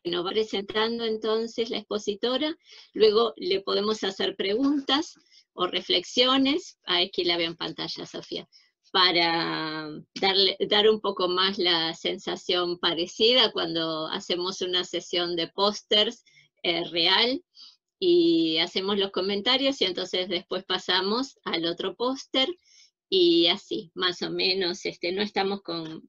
Bueno, va presentando entonces la expositora, luego le podemos hacer preguntas o reflexiones, aquí la veo en pantalla, Sofía, para dar un poco más la sensación parecida cuando hacemos una sesión de pósters real, y hacemos los comentarios y entonces después pasamos al otro póster, y así, más o menos, no estamos con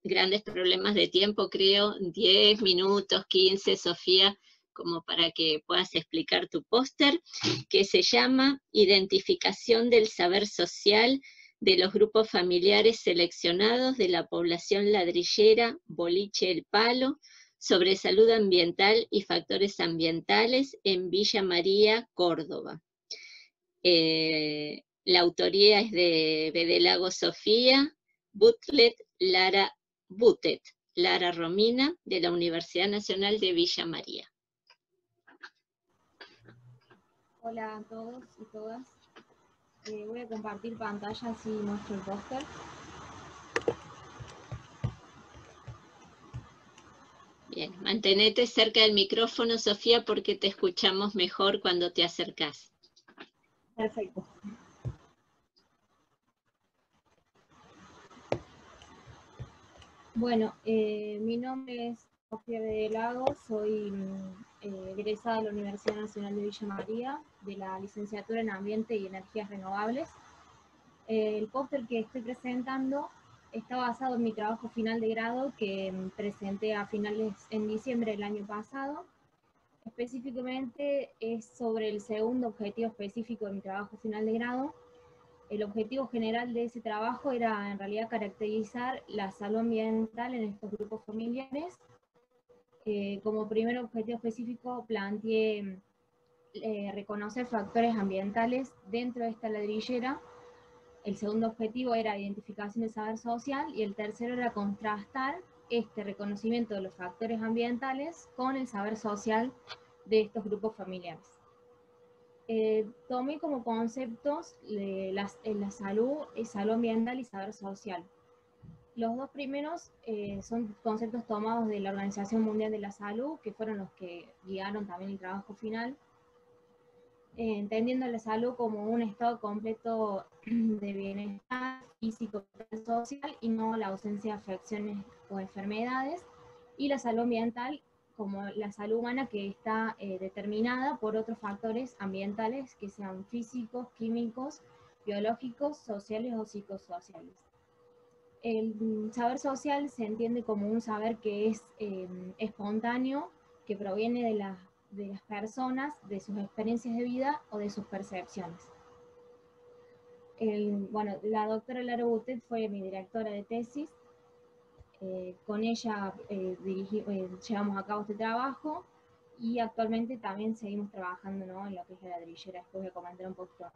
grandes problemas de tiempo, creo, 10 minutos, 15, Sofía, como para que puedas explicar tu póster, que se llama Identificación del Saber Social de los grupos familiares seleccionados de la población ladrillera Boliche El Palo, sobre salud ambiental y factores ambientales en Villa María, Córdoba. La autoría es de Bedelago Sofía, Butet Lara Romina, de la Universidad Nacional de Villa María. Hola a todos y todas. Voy a compartir pantalla, así muestro el póster. Bien, mantenete cerca del micrófono, Sofía, porque te escuchamos mejor cuando te acercás. Perfecto. Bueno, mi nombre es Sofía Bedelago, soy egresada de la Universidad Nacional de Villa María, de la licenciatura en Ambiente y Energías Renovables. El póster que estoy presentando está basado en mi trabajo final de grado que presenté en diciembre del año pasado. Específicamente es sobre el segundo objetivo específico de mi trabajo final de grado. El objetivo general de ese trabajo era en realidad caracterizar la salud ambiental en estos grupos familiares. Como primer objetivo específico planteé reconocer factores ambientales dentro de esta ladrillera. El segundo objetivo era identificación del saber social y el tercero era contrastar este reconocimiento de los factores ambientales con el saber social de estos grupos familiares. Tomé como conceptos la salud ambiental y saber social. Los dos primeros son conceptos tomados de la Organización Mundial de la Salud, que fueron los que guiaron también el trabajo final, entendiendo la salud como un estado completo de bienestar físico y social y no la ausencia de afecciones o enfermedades, y la salud ambiental como la salud humana que está determinada por otros factores ambientales que sean físicos, químicos, biológicos, sociales o psicosociales. El saber social se entiende como un saber que es espontáneo, que proviene de las personas, de sus experiencias de vida o de sus percepciones. Bueno, la doctora Lara Butet fue mi directora de tesis. Con ella llevamos a cabo este trabajo y actualmente también seguimos trabajando, ¿no?, en lo que es la ladrillera. Después voy a comentar un poquito más.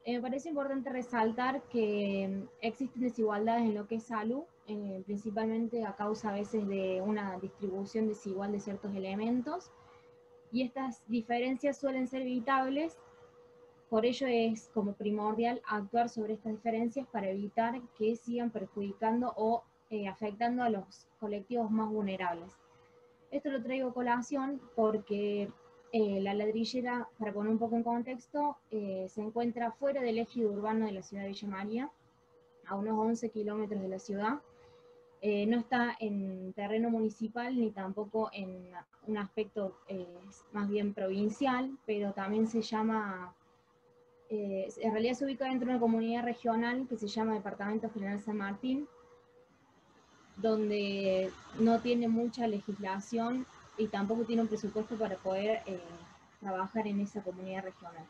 Me parece importante resaltar que existen desigualdades en lo que es salud, principalmente a causa a veces de una distribución desigual de ciertos elementos, y estas diferencias suelen ser evitables. Por ello es como primordial actuar sobre estas diferencias para evitar que sigan perjudicando o afectando a los colectivos más vulnerables. Esto lo traigo a colación porque la ladrillera, para poner un poco en contexto, se encuentra fuera del eje urbano de la ciudad de Villa María, a unos 11 kilómetros de la ciudad. No está en terreno municipal ni tampoco en un aspecto más bien provincial, pero también se llama, en realidad se ubica dentro de una comunidad regional que se llama Departamento General San Martín, donde no tiene mucha legislación y tampoco tiene un presupuesto para poder trabajar en esa comunidad regional.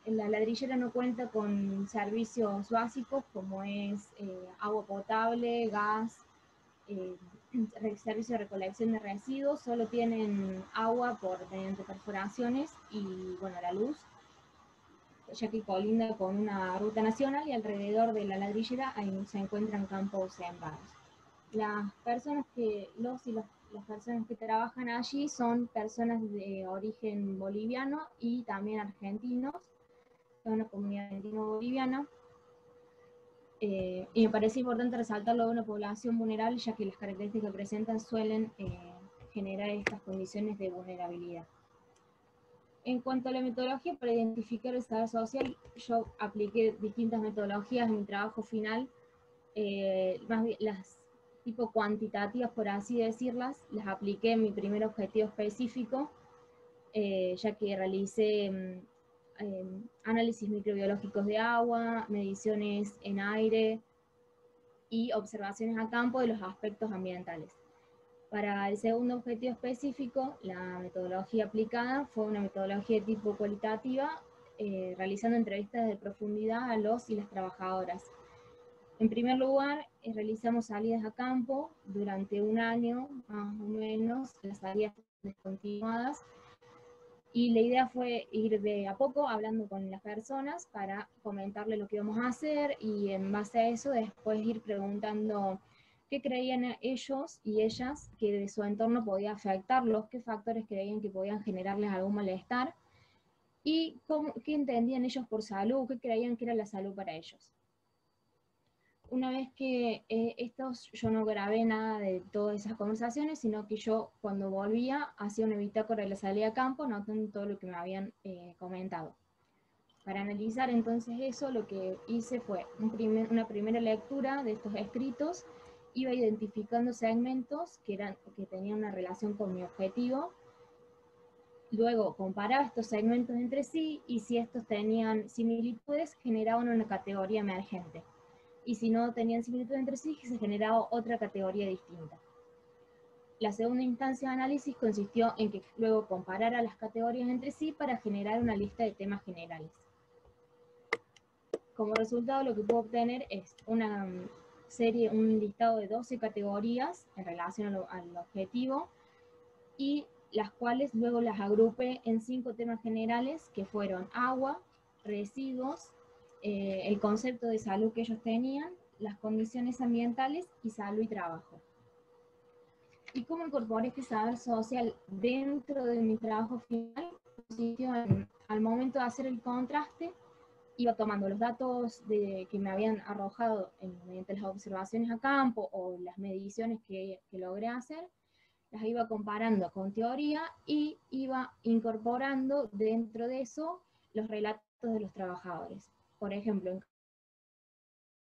La ladrillera no cuenta con servicios básicos como es agua potable, gas, servicio de recolección de residuos. Solo tienen agua mediante perforaciones y, bueno, la luz, ya que colinda con una ruta nacional, y alrededor de la ladrillera ahí se encuentran campos sembrados. Las personas las personas que trabajan allí son personas de origen boliviano y también argentinos, es una comunidad argentino-boliviana. y me parece importante resaltarlo de una población vulnerable, ya que las características que presentan suelen generar estas condiciones de vulnerabilidad. En cuanto a la metodología para identificar el saber social, yo apliqué distintas metodologías en mi trabajo final, más bien las tipo cuantitativas, por así decirlas, las apliqué en mi primer objetivo específico, ya que realicé análisis microbiológicos de agua, mediciones en aire y observaciones a campo de los aspectos ambientales. Para el segundo objetivo específico, la metodología aplicada fue una metodología de tipo cualitativa, realizando entrevistas de profundidad a los y las trabajadoras. En primer lugar, realizamos salidas a campo durante un año, más o menos, las salidas descontinuadas, y la idea fue ir de a poco hablando con las personas para comentarle lo que íbamos a hacer, y en base a eso después ir preguntando qué creían ellos y ellas que de su entorno podía afectarlos, qué factores creían que podían generarles algún malestar, y qué entendían ellos por salud, qué creían que era la salud para ellos. Una vez que yo no grabé nada de todas esas conversaciones, sino que yo cuando volvía hacía una bitácora de la salida a campo, anotando todo lo que me habían comentado. Para analizar entonces eso, lo que hice fue una primera lectura de estos escritos, iba identificando segmentos que tenían una relación con mi objetivo, luego comparaba estos segmentos entre sí, y si estos tenían similitudes, generaban una categoría emergente. Y si no tenían similitud entre sí, se generaba otra categoría distinta. La segunda instancia de análisis consistió en que luego comparara las categorías entre sí para generar una lista de temas generales. Como resultado, lo que puedo obtener es un listado de 12 categorías en relación al objetivo, y las cuales luego las agrupé en 5 temas generales, que fueron agua, residuos, el concepto de salud que ellos tenían, las condiciones ambientales y salud y trabajo. ¿Y cómo incorporé este saber social dentro de mi trabajo final? Consistió en, al momento de hacer el contraste, iba tomando los datos que me habían arrojado mediante las observaciones a campo o las mediciones que logré hacer, las iba comparando con teoría y iba incorporando dentro de eso los relatos de los trabajadores. Por ejemplo,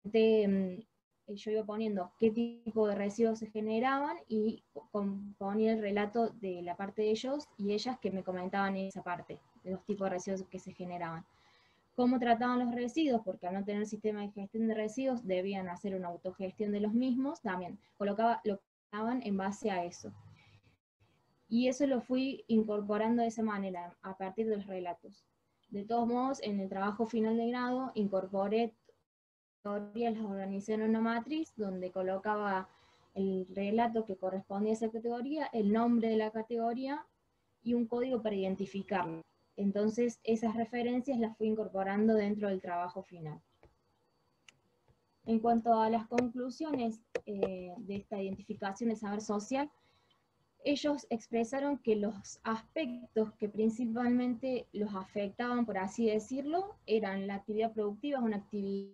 yo iba poniendo qué tipo de residuos se generaban y ponía el relato de la parte de ellos y ellas que me comentaban esa parte, de los tipos de residuos que se generaban. Cómo trataban los residuos, porque al no tener sistema de gestión de residuos debían hacer una autogestión de los mismos, también lo colocaban en base a eso. Y eso lo fui incorporando de esa manera, a partir de los relatos. De todos modos, en el trabajo final de grado, incorporé categorías, las organicé en una matriz, donde colocaba el relato que correspondía a esa categoría, el nombre de la categoría, y un código para identificarlo. Entonces, esas referencias las fui incorporando dentro del trabajo final. En cuanto a las conclusiones de esta identificación de saber social, ellos expresaron que los aspectos que principalmente los afectaban, por así decirlo, eran la actividad productiva, una actividad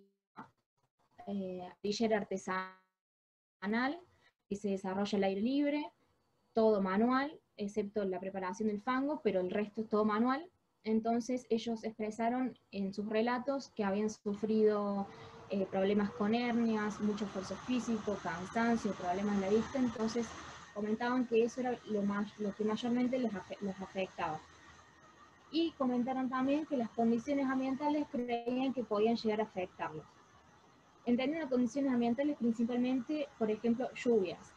artillera artesanal que se desarrolla al aire libre, todo manual, excepto la preparación del fango, pero el resto es todo manual. Entonces ellos expresaron en sus relatos que habían sufrido problemas con hernias, mucho esfuerzo físico, cansancio, problemas en la vista, entonces comentaban que eso era lo que mayormente los afectaba. Y comentaron también que las condiciones ambientales creían que podían llegar a afectarlos. Entendiendo condiciones ambientales principalmente, por ejemplo, lluvias.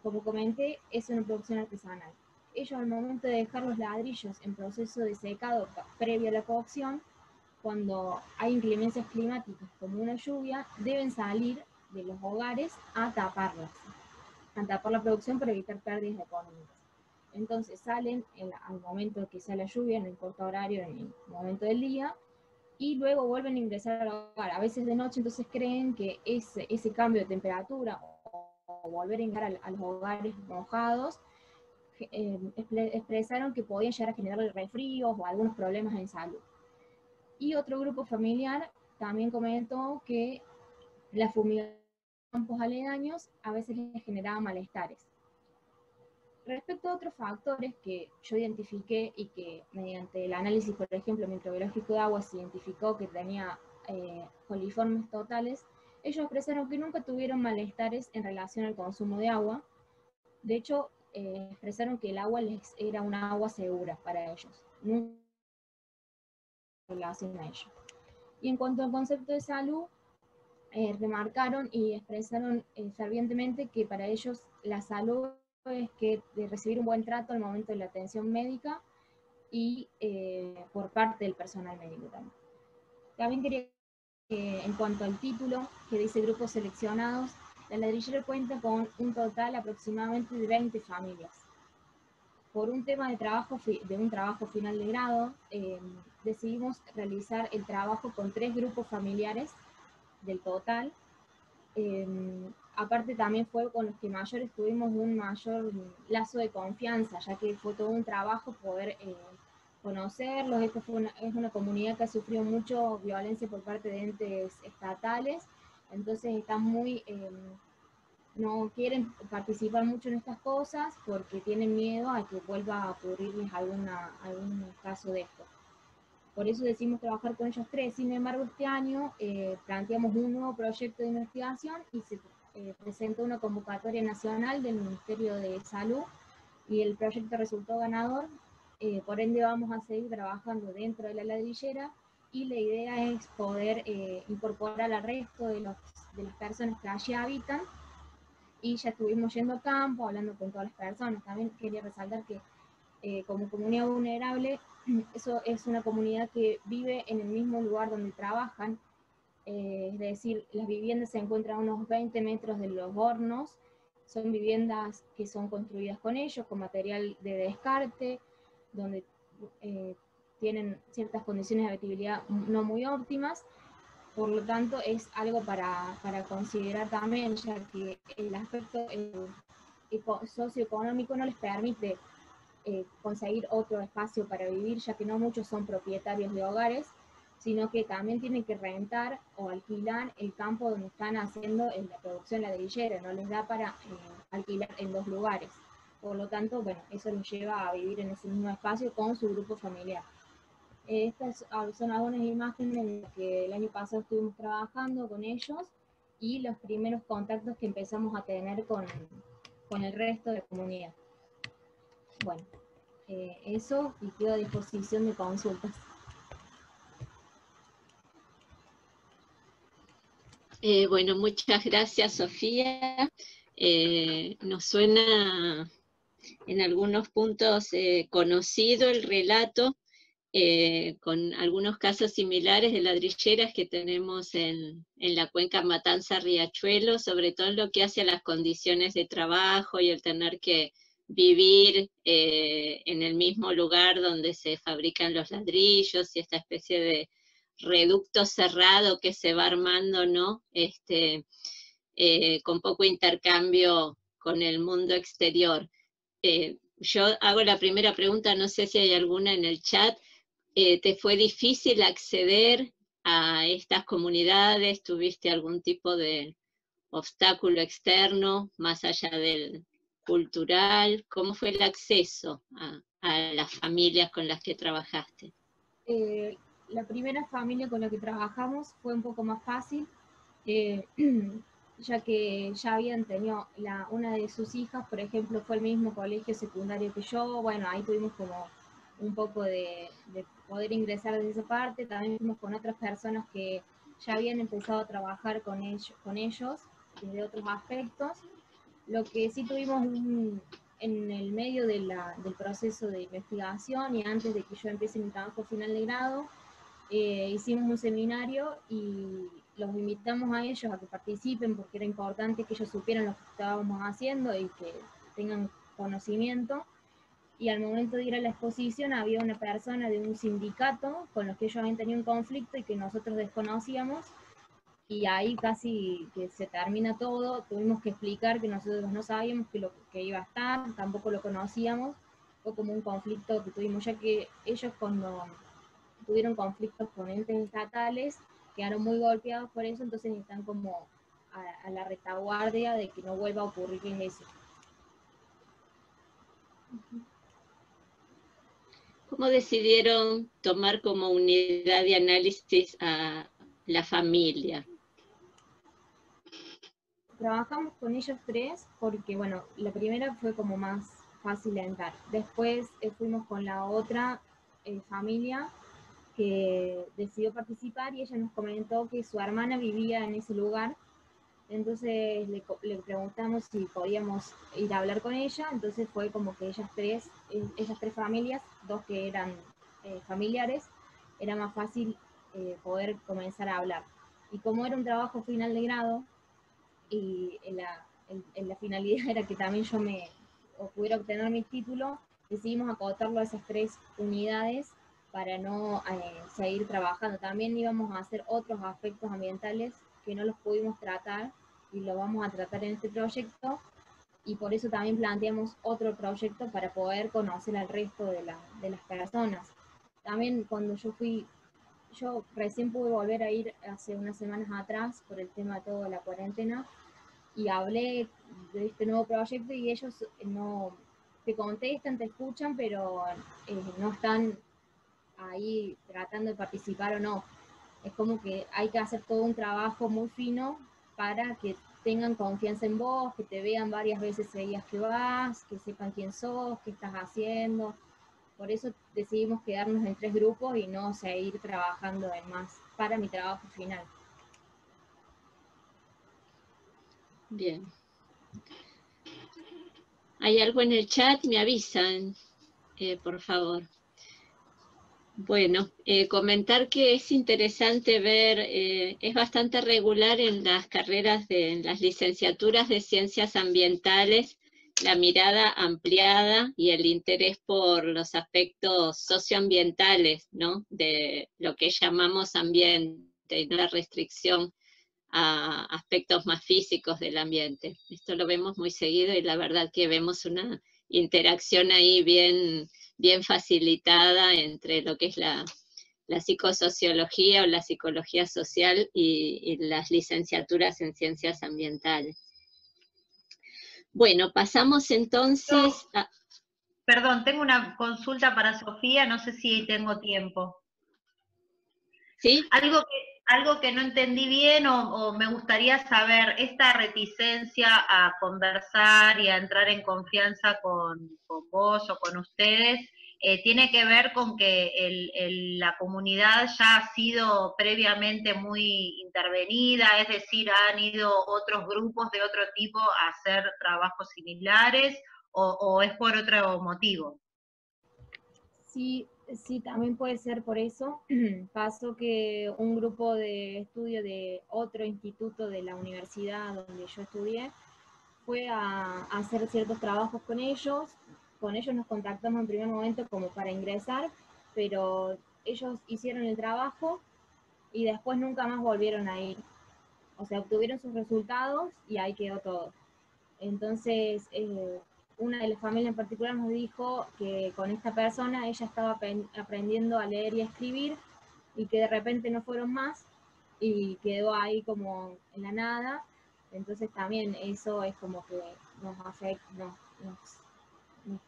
Como comenté, es una producción artesanal. Ellos al momento de dejar los ladrillos en proceso de secado previo a la cocción, cuando hay inclemencias climáticas como una lluvia, deben salir de los hogares a taparlas, a tapar la producción para evitar pérdidas económicas. Entonces salen al momento que sea la lluvia, en el corto horario, en el momento del día, y luego vuelven a ingresar al hogar, a veces de noche, entonces creen que ese cambio de temperatura o volver a ingresar a los hogares mojados, expresaron que podían llegar a generar resfríos o algunos problemas en salud. Y otro grupo familiar también comentó que la fumigación de campos aledaños a veces les generaba malestares. Respecto a otros factores que yo identifiqué y que mediante el análisis, por ejemplo, microbiológico de agua se identificó que tenía coliformes totales, ellos expresaron que nunca tuvieron malestares en relación al consumo de agua. De hecho, expresaron que el agua era una agua segura para ellos, nunca en relación a ello. Y en cuanto al concepto de salud, remarcaron y expresaron fervientemente que para ellos la salud es que de recibir un buen trato al momento de la atención médica y por parte del personal médico también. También quería en cuanto al título, que dice grupos seleccionados, la ladrillera cuenta con un total aproximadamente de 20 familias. Por un tema de un trabajo final de grado, decidimos realizar el trabajo con 3 grupos familiares del total. Aparte también fue con los que mayores tuvimos un mayor lazo de confianza, ya que fue todo un trabajo poder conocerlos. Esta es una comunidad que ha sufrido mucho violencia por parte de entes estatales, entonces están muy, no quieren participar mucho en estas cosas porque tienen miedo a que vuelva a ocurrirles algún caso de esto. Por eso decidimos trabajar con ellos 3. Sin embargo, este año planteamos un nuevo proyecto de investigación y se presentó una convocatoria nacional del Ministerio de Salud y el proyecto resultó ganador. Por ende vamos a seguir trabajando dentro de la ladrillera y la idea es poder incorporar al resto de las personas que allí habitan. Y ya estuvimos yendo a campo, hablando con todas las personas. También quería resaltar que como comunidad vulnerable, eso es una comunidad que vive en el mismo lugar donde trabajan, es decir, las viviendas se encuentran a unos 20 metros de los hornos, son viviendas que son construidas con ellos, con material de descarte, donde tienen ciertas condiciones de habitabilidad no muy óptimas. Por lo tanto, es algo para considerar también, ya que el aspecto socioeconómico no les permite conseguir otro espacio para vivir, ya que no muchos son propietarios de hogares, sino que también tienen que rentar o alquilar el campo donde están haciendo la producción ladrillera, no les da para alquilar en 2 lugares. Por lo tanto, bueno, eso los lleva a vivir en ese mismo espacio con su grupo familiar. Estas son algunas imágenes en las que el año pasado estuvimos trabajando con ellos y los primeros contactos que empezamos a tener con el resto de la comunidad. Bueno, eso, y quedo a disposición de consultas. Bueno, muchas gracias, Sofía. Nos suena en algunos puntos conocido el relato, con algunos casos similares de ladrilleras que tenemos en la cuenca Matanza-Riachuelo, sobre todo en lo que hace a las condiciones de trabajo y el tener que vivir en el mismo lugar donde se fabrican los ladrillos y esta especie de reducto cerrado que se va armando, ¿no? Con poco intercambio con el mundo exterior. Yo hago la primera pregunta, no sé si hay alguna en el chat. ¿Te fue difícil acceder a estas comunidades? ¿Tuviste algún tipo de obstáculo externo, más allá del cultural? ¿Cómo fue el acceso a las familias con las que trabajaste? La primera familia con la que trabajamos fue un poco más fácil, ya que ya habían tenido una de sus hijas, por ejemplo, fue el mismo colegio secundario que yo. Bueno, ahí tuvimos como un poco de poder ingresar desde esa parte. También fuimos con otras personas que ya habían empezado a trabajar con ellos desde otros aspectos. Lo que sí tuvimos en el medio del proceso de investigación y antes de que yo empiece mi trabajo final de grado, hicimos un seminario y los invitamos a ellos a que participen porque era importante que ellos supieran lo que estábamos haciendo y que tengan conocimiento. Y al momento de ir a la exposición había una persona de un sindicato con los que ellos habían tenido un conflicto y que nosotros desconocíamos, y ahí casi que se termina todo. Tuvimos que explicar que nosotros no sabíamos que iba a estar, tampoco lo conocíamos. Fue como un conflicto que tuvimos, ya que ellos cuando tuvieron conflictos con entes estatales quedaron muy golpeados por eso, entonces están como a la retaguardia de que no vuelva a ocurrirles eso. ¿Cómo decidieron tomar como unidad de análisis a la familia? Trabajamos con ellos tres porque, bueno, la primera fue como más fácil de entrar. Después fuimos con la otra familia que decidió participar y ella nos comentó que su hermana vivía en ese lugar. Entonces le preguntamos si podíamos ir a hablar con ella. Entonces fue como que esas tres familias, dos que eran familiares, era más fácil poder comenzar a hablar. Y como era un trabajo final de grado, y la finalidad era que también yo pudiera obtener mi título, decidimos acotarlo a esas tres unidades para no seguir trabajando. También íbamos a hacer otros aspectos ambientales que no los pudimos tratar y lo vamos a tratar en este proyecto, y por eso también planteamos otro proyecto para poder conocer al resto de las personas. También cuando yo recién pude volver a ir hace unas semanas atrás por el tema de toda la cuarentena, y hablé de este nuevo proyecto y ellos no te contestan, te escuchan, pero no están ahí tratando de participar o no. Es como que hay que hacer todo un trabajo muy fino para que tengan confianza en vos, que te vean varias veces seguidas que vas, que sepan quién sos, qué estás haciendo. Por eso decidimos quedarnos en 3 grupos y no seguir trabajando en más para mi trabajo final. Bien. ¿Hay algo en el chat? Me avisan, por favor. Bueno, comentar que es interesante ver, es bastante regular en las carreras en las licenciaturas de ciencias ambientales, la mirada ampliada y el interés por los aspectos socioambientales, ¿no? De lo que llamamos ambiente y la restricción a aspectos más físicos del ambiente. Esto lo vemos muy seguido y la verdad que vemos una interacción ahí bien facilitada entre lo que es la psicosociología o la psicología social y las licenciaturas en ciencias ambientales. Bueno, pasamos entonces a... Perdón, tengo una consulta para Sofía, no sé si tengo tiempo. ¿Sí? Algo que no entendí bien o me gustaría saber, esta reticencia a conversar y a entrar en confianza con vos o con ustedes, ¿tiene que ver con que la comunidad ya ha sido previamente muy intervenida? Es decir, ¿han ido otros grupos de otro tipo a hacer trabajos similares o es por otro motivo? Sí, sí, también puede ser por eso. Pasó que un grupo de estudio de otro instituto de la universidad donde yo estudié fue a hacer ciertos trabajos con ellos. Con ellos nos contactamos en primer momento como para ingresar, pero ellos hicieron el trabajo y después nunca más volvieron a ir. O sea, obtuvieron sus resultados y ahí quedó todo. Entonces, una de las familias en particular nos dijo que con esta persona ella estaba aprendiendo a leer y a escribir y que de repente no fueron más y quedó ahí como en la nada. Entonces también eso es como que nos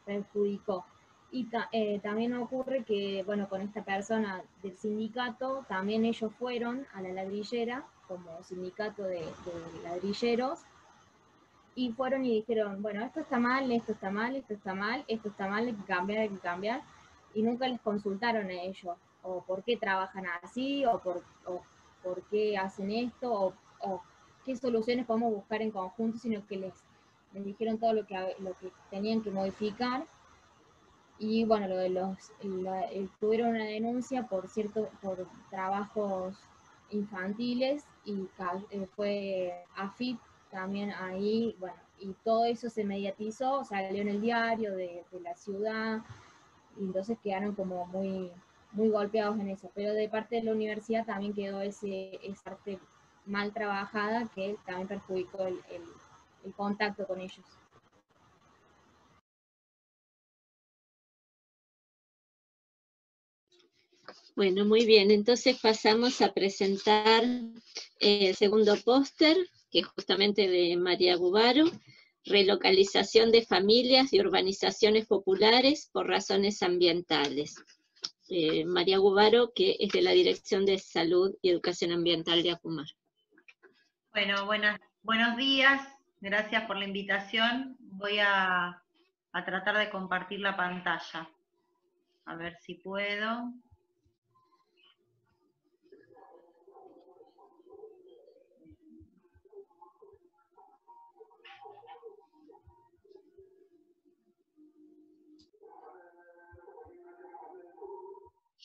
perjudicó. Y también ocurre que, bueno, con esta persona del sindicato, también ellos fueron a la ladrillera como sindicato de ladrilleros, y fueron y dijeron, bueno, esto está mal, esto está mal, esto está mal, esto está mal, hay que cambiar, hay que cambiar, y nunca les consultaron a ellos, o por qué trabajan así, o por qué hacen esto, o qué soluciones podemos buscar en conjunto, sino que les dijeron todo lo que tenían que modificar. Y bueno, tuvieron una denuncia por trabajos infantiles, y fue AFIP también ahí, bueno, y todo eso se mediatizó, salió en el diario de la ciudad, y entonces quedaron como muy golpeados en eso. Pero de parte de la universidad también quedó esa parte mal trabajada que también perjudicó el contacto con ellos. Bueno, muy bien. Entonces pasamos a presentar el segundo póster que es justamente de María Gubaro, relocalización de familias y urbanizaciones populares por razones ambientales. María Gubaro, que es de la Dirección de Salud y Educación Ambiental de Acumar. Bueno, buenos días, gracias por la invitación. Voy a tratar de compartir la pantalla. A ver si puedo.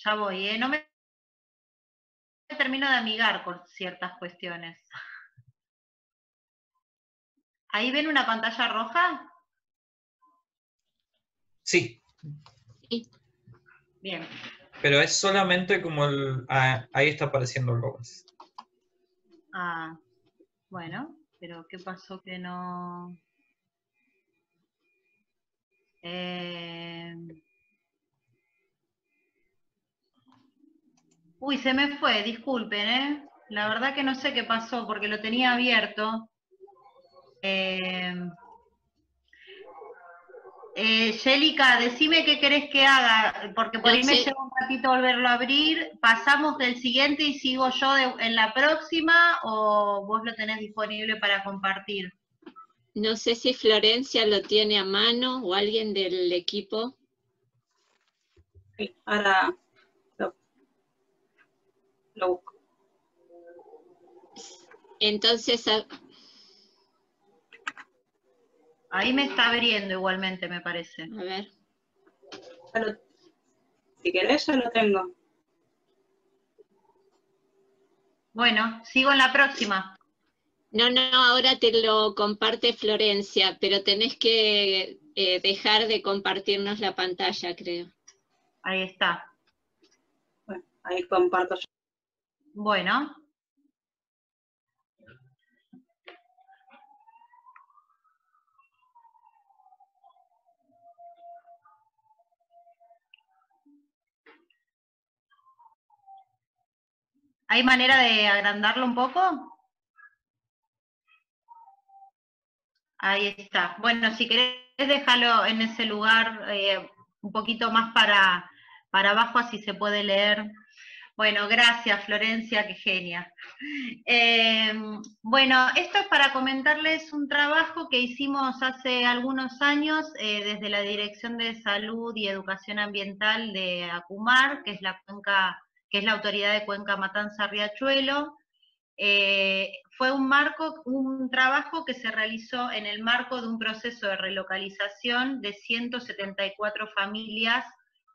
Ya voy, no me termino de amigar con ciertas cuestiones. ¿Ahí ven una pantalla roja? Sí. Bien. Pero es solamente como ahí está apareciendo el Robes. Ah, bueno, pero ¿qué pasó que no? Uy, se me fue, disculpen, ¿eh? La verdad que no sé qué pasó porque lo tenía abierto. Yelica, decime qué querés que haga, porque por ahí me lleva un ratito volverlo a abrir. ¿Pasamos del siguiente y sigo yo en la próxima o vos lo tenés disponible para compartir? No sé si Florencia lo tiene a mano o alguien del equipo. Sí, ahora lo busco. Entonces, ahí me está abriendo igualmente, me parece. A ver. Si querés, yo lo tengo. Bueno, sigo en la próxima. No, ahora te lo comparte Florencia, pero tenés que dejar de compartirnos la pantalla, creo. Ahí está. Bueno, ahí comparto yo. Bueno. ¿Hay manera de agrandarlo un poco? Ahí está. Bueno, si querés dejarlo en ese lugar un poquito más para abajo, así se puede leer. Bueno, gracias Florencia, qué genia. Bueno, esto es para comentarles un trabajo que hicimos hace algunos años desde la Dirección de Salud y Educación Ambiental de Acumar, que es la cuenca, que es la autoridad de Cuenca Matanza-Riachuelo. Fue un trabajo que se realizó en el marco de un proceso de relocalización de 174 familias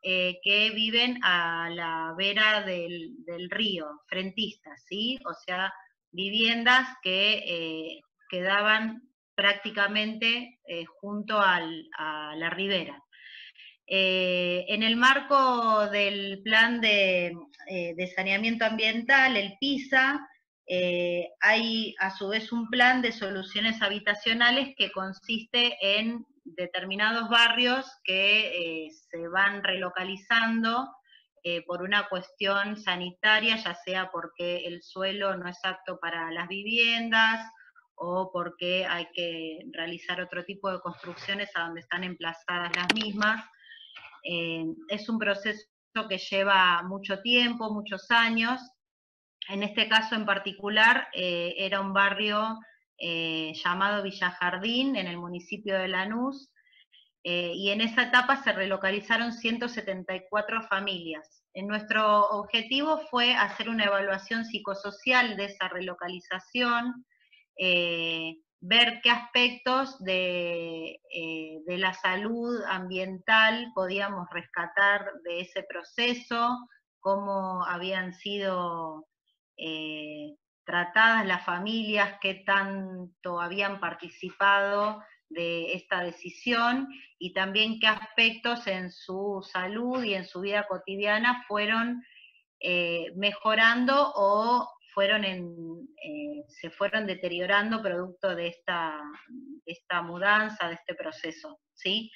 que viven a la vera del río, frentistas, ¿sí? O sea, viviendas que quedaban prácticamente junto a la ribera. En el marco del plan de saneamiento ambiental, el PISA, hay a su vez un plan de soluciones habitacionales que consiste en determinados barrios que se van relocalizando por una cuestión sanitaria, ya sea porque el suelo no es apto para las viviendas o porque hay que realizar otro tipo de construcciones a donde están emplazadas las mismas. Es un proceso que lleva mucho tiempo, muchos años. En este caso en particular era un barrio llamado Villa Jardín, en el municipio de Lanús, y en esa etapa se relocalizaron 174 familias. Nuestro objetivo fue hacer una evaluación psicosocial de esa relocalización, ver qué aspectos de la salud ambiental podíamos rescatar de ese proceso, cómo habían sido tratadas las familias, qué tanto habían participado de esta decisión y también qué aspectos en su salud y en su vida cotidiana fueron mejorando o se fueron deteriorando producto de esta mudanza, de este proceso, ¿sí?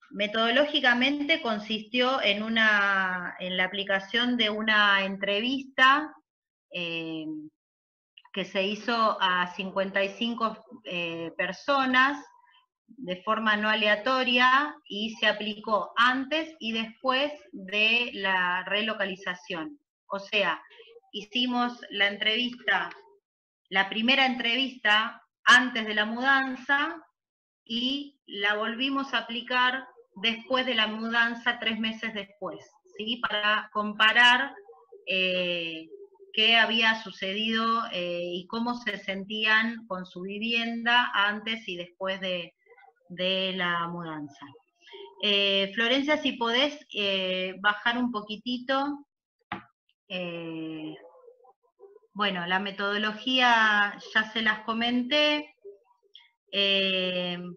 Metodológicamente consistió en la aplicación de una entrevista que se hizo a 55 personas de forma no aleatoria y se aplicó antes y después de la relocalización. O sea, hicimos la entrevista, la primera entrevista antes de la mudanza y la volvimos a aplicar después de la mudanza 3 meses después, ¿sí? Para comparar qué había sucedido y cómo se sentían con su vivienda antes y después de la mudanza. Florencia, si podés bajar un poquitito. Bueno, la metodología ya se las comenté. El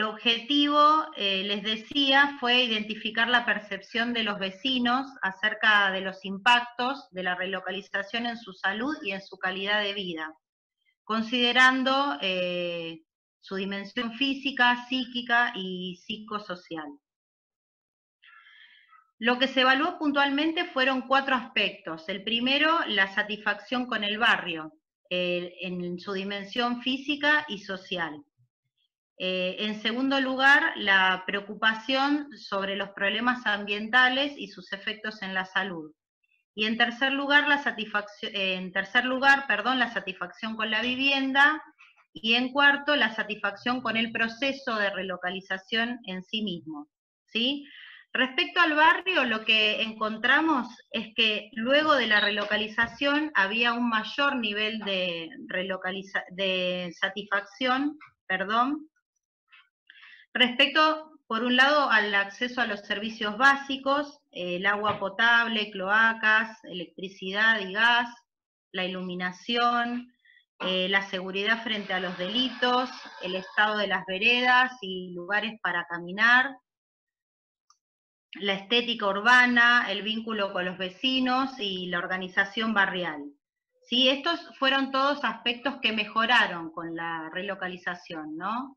objetivo, les decía, fue identificar la percepción de los vecinos acerca de los impactos de la relocalización en su salud y en su calidad de vida, considerando su dimensión física, psíquica y psicosocial. Lo que se evaluó puntualmente fueron 4 aspectos. El primero, la satisfacción con el barrio, en su dimensión física y social. En segundo lugar, la preocupación sobre los problemas ambientales y sus efectos en la salud. Y en tercer lugar, la satisfacción con la vivienda. Y en cuarto, la satisfacción con el proceso de relocalización en sí mismo, ¿sí? Respecto al barrio, lo que encontramos es que luego de la relocalización había un mayor nivel de satisfacción, respecto, por un lado, al acceso a los servicios básicos, el agua potable, cloacas, electricidad y gas, la iluminación, la seguridad frente a los delitos, el estado de las veredas y lugares para caminar, la estética urbana, el vínculo con los vecinos y la organización barrial. ¿Sí? Estos fueron todos aspectos que mejoraron con la relocalización, ¿no?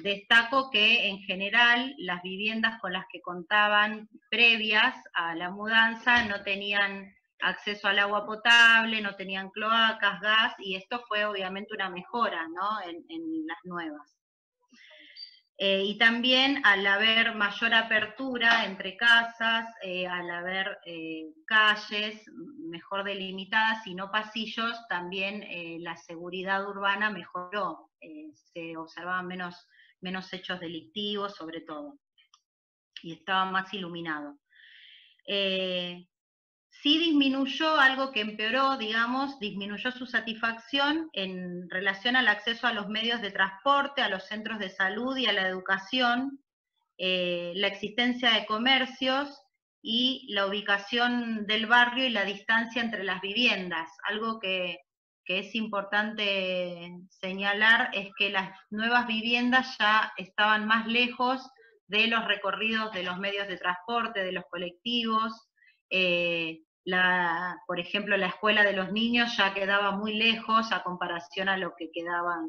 Destaco que en general las viviendas con las que contaban previas a la mudanza no tenían acceso al agua potable, no tenían cloacas, gas, y esto fue obviamente una mejora, ¿no? en las nuevas. Y también al haber mayor apertura entre casas, al haber calles mejor delimitadas y no pasillos, también la seguridad urbana mejoró, se observaban menos hechos delictivos sobre todo, y estaba más iluminado. Sí disminuyó, algo que empeoró, digamos, disminuyó su satisfacción en relación al acceso a los medios de transporte, a los centros de salud y a la educación, la existencia de comercios y la ubicación del barrio y la distancia entre las viviendas. Algo que es importante señalar es que las nuevas viviendas ya estaban más lejos de los recorridos de los medios de transporte, de los colectivos. Por ejemplo, la escuela de los niños ya quedaba muy lejos a comparación a lo que quedaban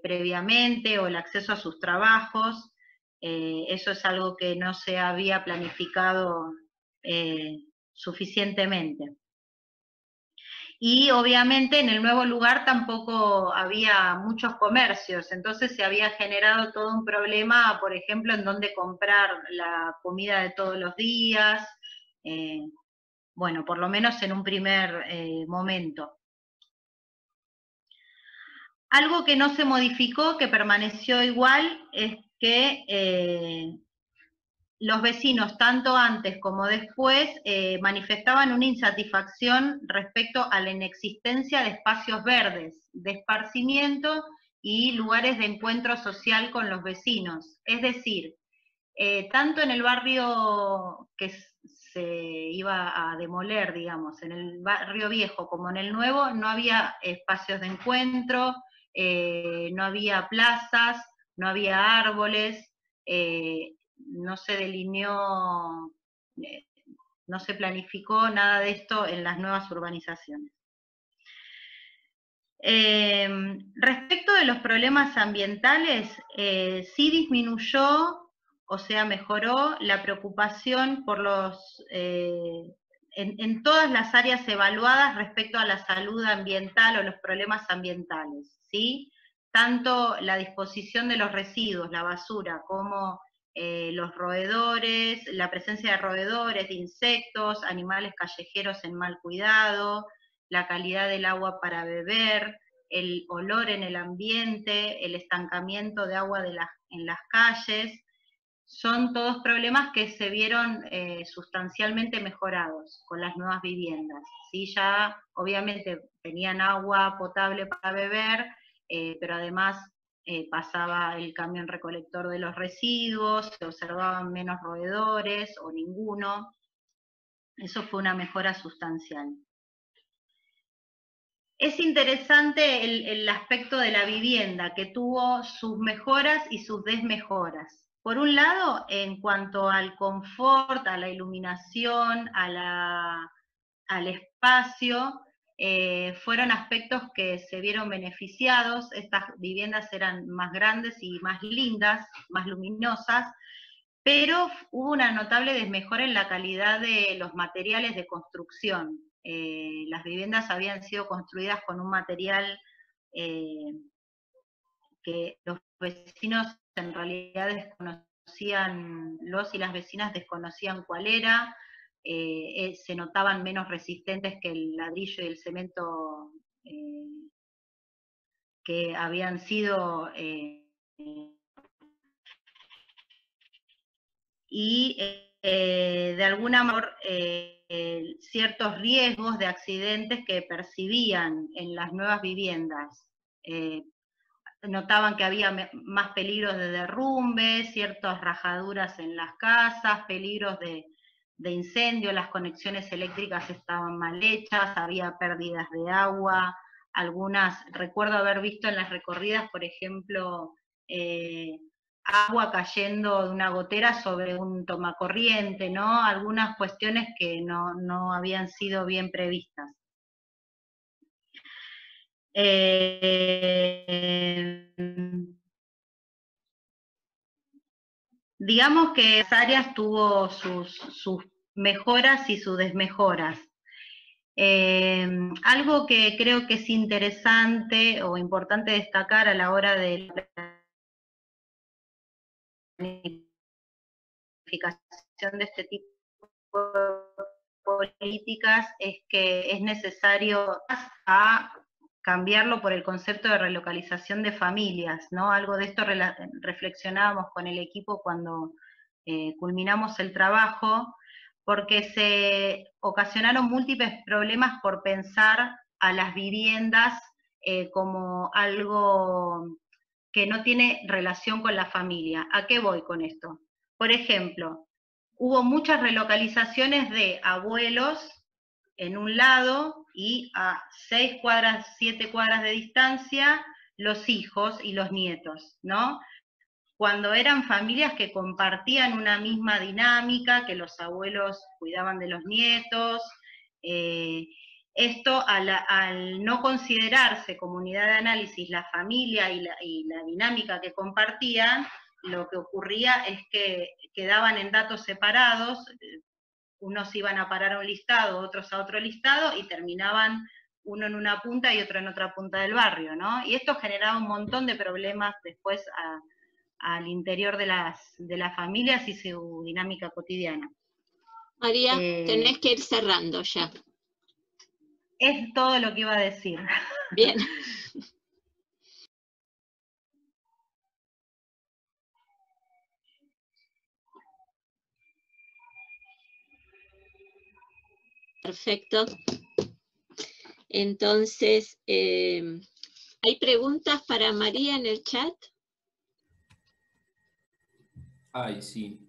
previamente, o el acceso a sus trabajos. Eso es algo que no se había planificado suficientemente. Y obviamente en el nuevo lugar tampoco había muchos comercios, entonces se había generado todo un problema, por ejemplo, en dónde comprar la comida de todos los días, bueno, por lo menos en un primer momento. Algo que no se modificó, que permaneció igual, es que los vecinos, tanto antes como después, manifestaban una insatisfacción respecto a la inexistencia de espacios verdes, de esparcimiento y lugares de encuentro social con los vecinos. Es decir, tanto en el barrio que se iba a demoler, digamos, en el barrio viejo como en el nuevo, no había espacios de encuentro, no había plazas, no había árboles, no se delineó, no se planificó nada de esto en las nuevas urbanizaciones. Respecto de los problemas ambientales, sí disminuyó, o sea, mejoró la preocupación por los en todas las áreas evaluadas respecto a la salud ambiental o los problemas ambientales, ¿sí? Tanto la disposición de los residuos, la basura, como los roedores, la presencia de roedores, de insectos, animales callejeros en mal cuidado, la calidad del agua para beber, el olor en el ambiente, el estancamiento de agua en las calles, son todos problemas que se vieron sustancialmente mejorados con las nuevas viviendas. ¿Sí? Ya obviamente tenían agua potable para beber, pero además pasaba el camión recolector de los residuos, se observaban menos roedores o ninguno. Eso fue una mejora sustancial. Es interesante el aspecto de la vivienda, que tuvo sus mejoras y sus desmejoras. Por un lado, en cuanto al confort, a la iluminación, al espacio, fueron aspectos que se vieron beneficiados. Estas viviendas eran más grandes y más lindas, más luminosas, pero hubo una notable desmejora en la calidad de los materiales de construcción. Las viviendas habían sido construidas con un material que los vecinos en realidad desconocían, los y las vecinas desconocían cuál era, se notaban menos resistentes que el ladrillo y el cemento que habían sido y de alguna manera ciertos riesgos de accidentes que percibían en las nuevas viviendas. Notaban que había más peligros de derrumbe, ciertas rajaduras en las casas, peligros de incendio, las conexiones eléctricas estaban mal hechas, había pérdidas de agua, algunas, recuerdo haber visto en las recorridas, por ejemplo, agua cayendo de una gotera sobre un tomacorriente, ¿no? Algunas cuestiones que no habían sido bien previstas. Digamos que las áreas tuvo sus mejoras y sus desmejoras. Algo que creo que es interesante o importante destacar a la hora de la planificación de este tipo de políticas es que es necesario cambiarlo por el concepto de relocalización de familias, ¿no? Algo de esto reflexionábamos con el equipo cuando culminamos el trabajo, porque se ocasionaron múltiples problemas por pensar a las viviendas como algo que no tiene relación con la familia. ¿A qué voy con esto? Por ejemplo, hubo muchas relocalizaciones de abuelos en un lado y a 6 cuadras, 7 cuadras de distancia, los hijos y los nietos, ¿no? Cuando eran familias que compartían una misma dinámica, que los abuelos cuidaban de los nietos, esto al no considerarse como unidad de análisis la familia y la dinámica que compartían, lo que ocurría es que quedaban en datos separados, unos iban a parar a un listado, otros a otro listado, y terminaban uno en una punta y otro en otra punta del barrio, ¿no? Y esto generaba un montón de problemas después al interior de las familias y su dinámica cotidiana. María, tenés que ir cerrando ya. Es todo lo que iba a decir. Bien. Perfecto. Entonces, ¿hay preguntas para María en el chat? Ay, sí.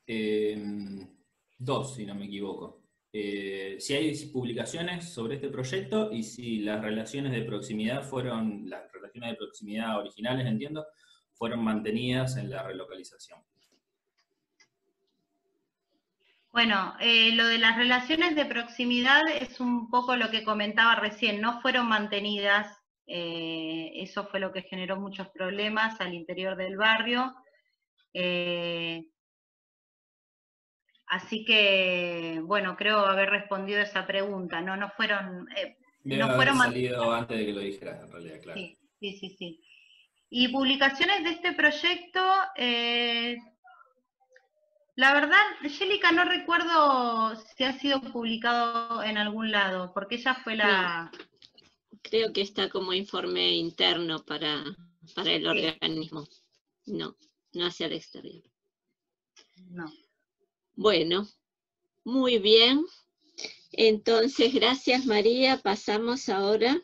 2, si no me equivoco. Si hay publicaciones sobre este proyecto y si las relaciones de proximidad originales, entiendo, fueron mantenidas en la relocalización. Bueno, lo de las relaciones de proximidad es un poco lo que comentaba recién, no fueron mantenidas, eso fue lo que generó muchos problemas al interior del barrio. Así que, bueno, creo haber respondido esa pregunta. No fueron... Debe haber salido antes de que lo dijeras, en realidad, claro. Sí. Y publicaciones de este proyecto, la verdad, Yélica, no recuerdo si ha sido publicado en algún lado, porque ella fue la... No, creo que está como informe interno para el organismo. No hacia el exterior. No. Bueno, muy bien. Entonces, gracias María. Pasamos ahora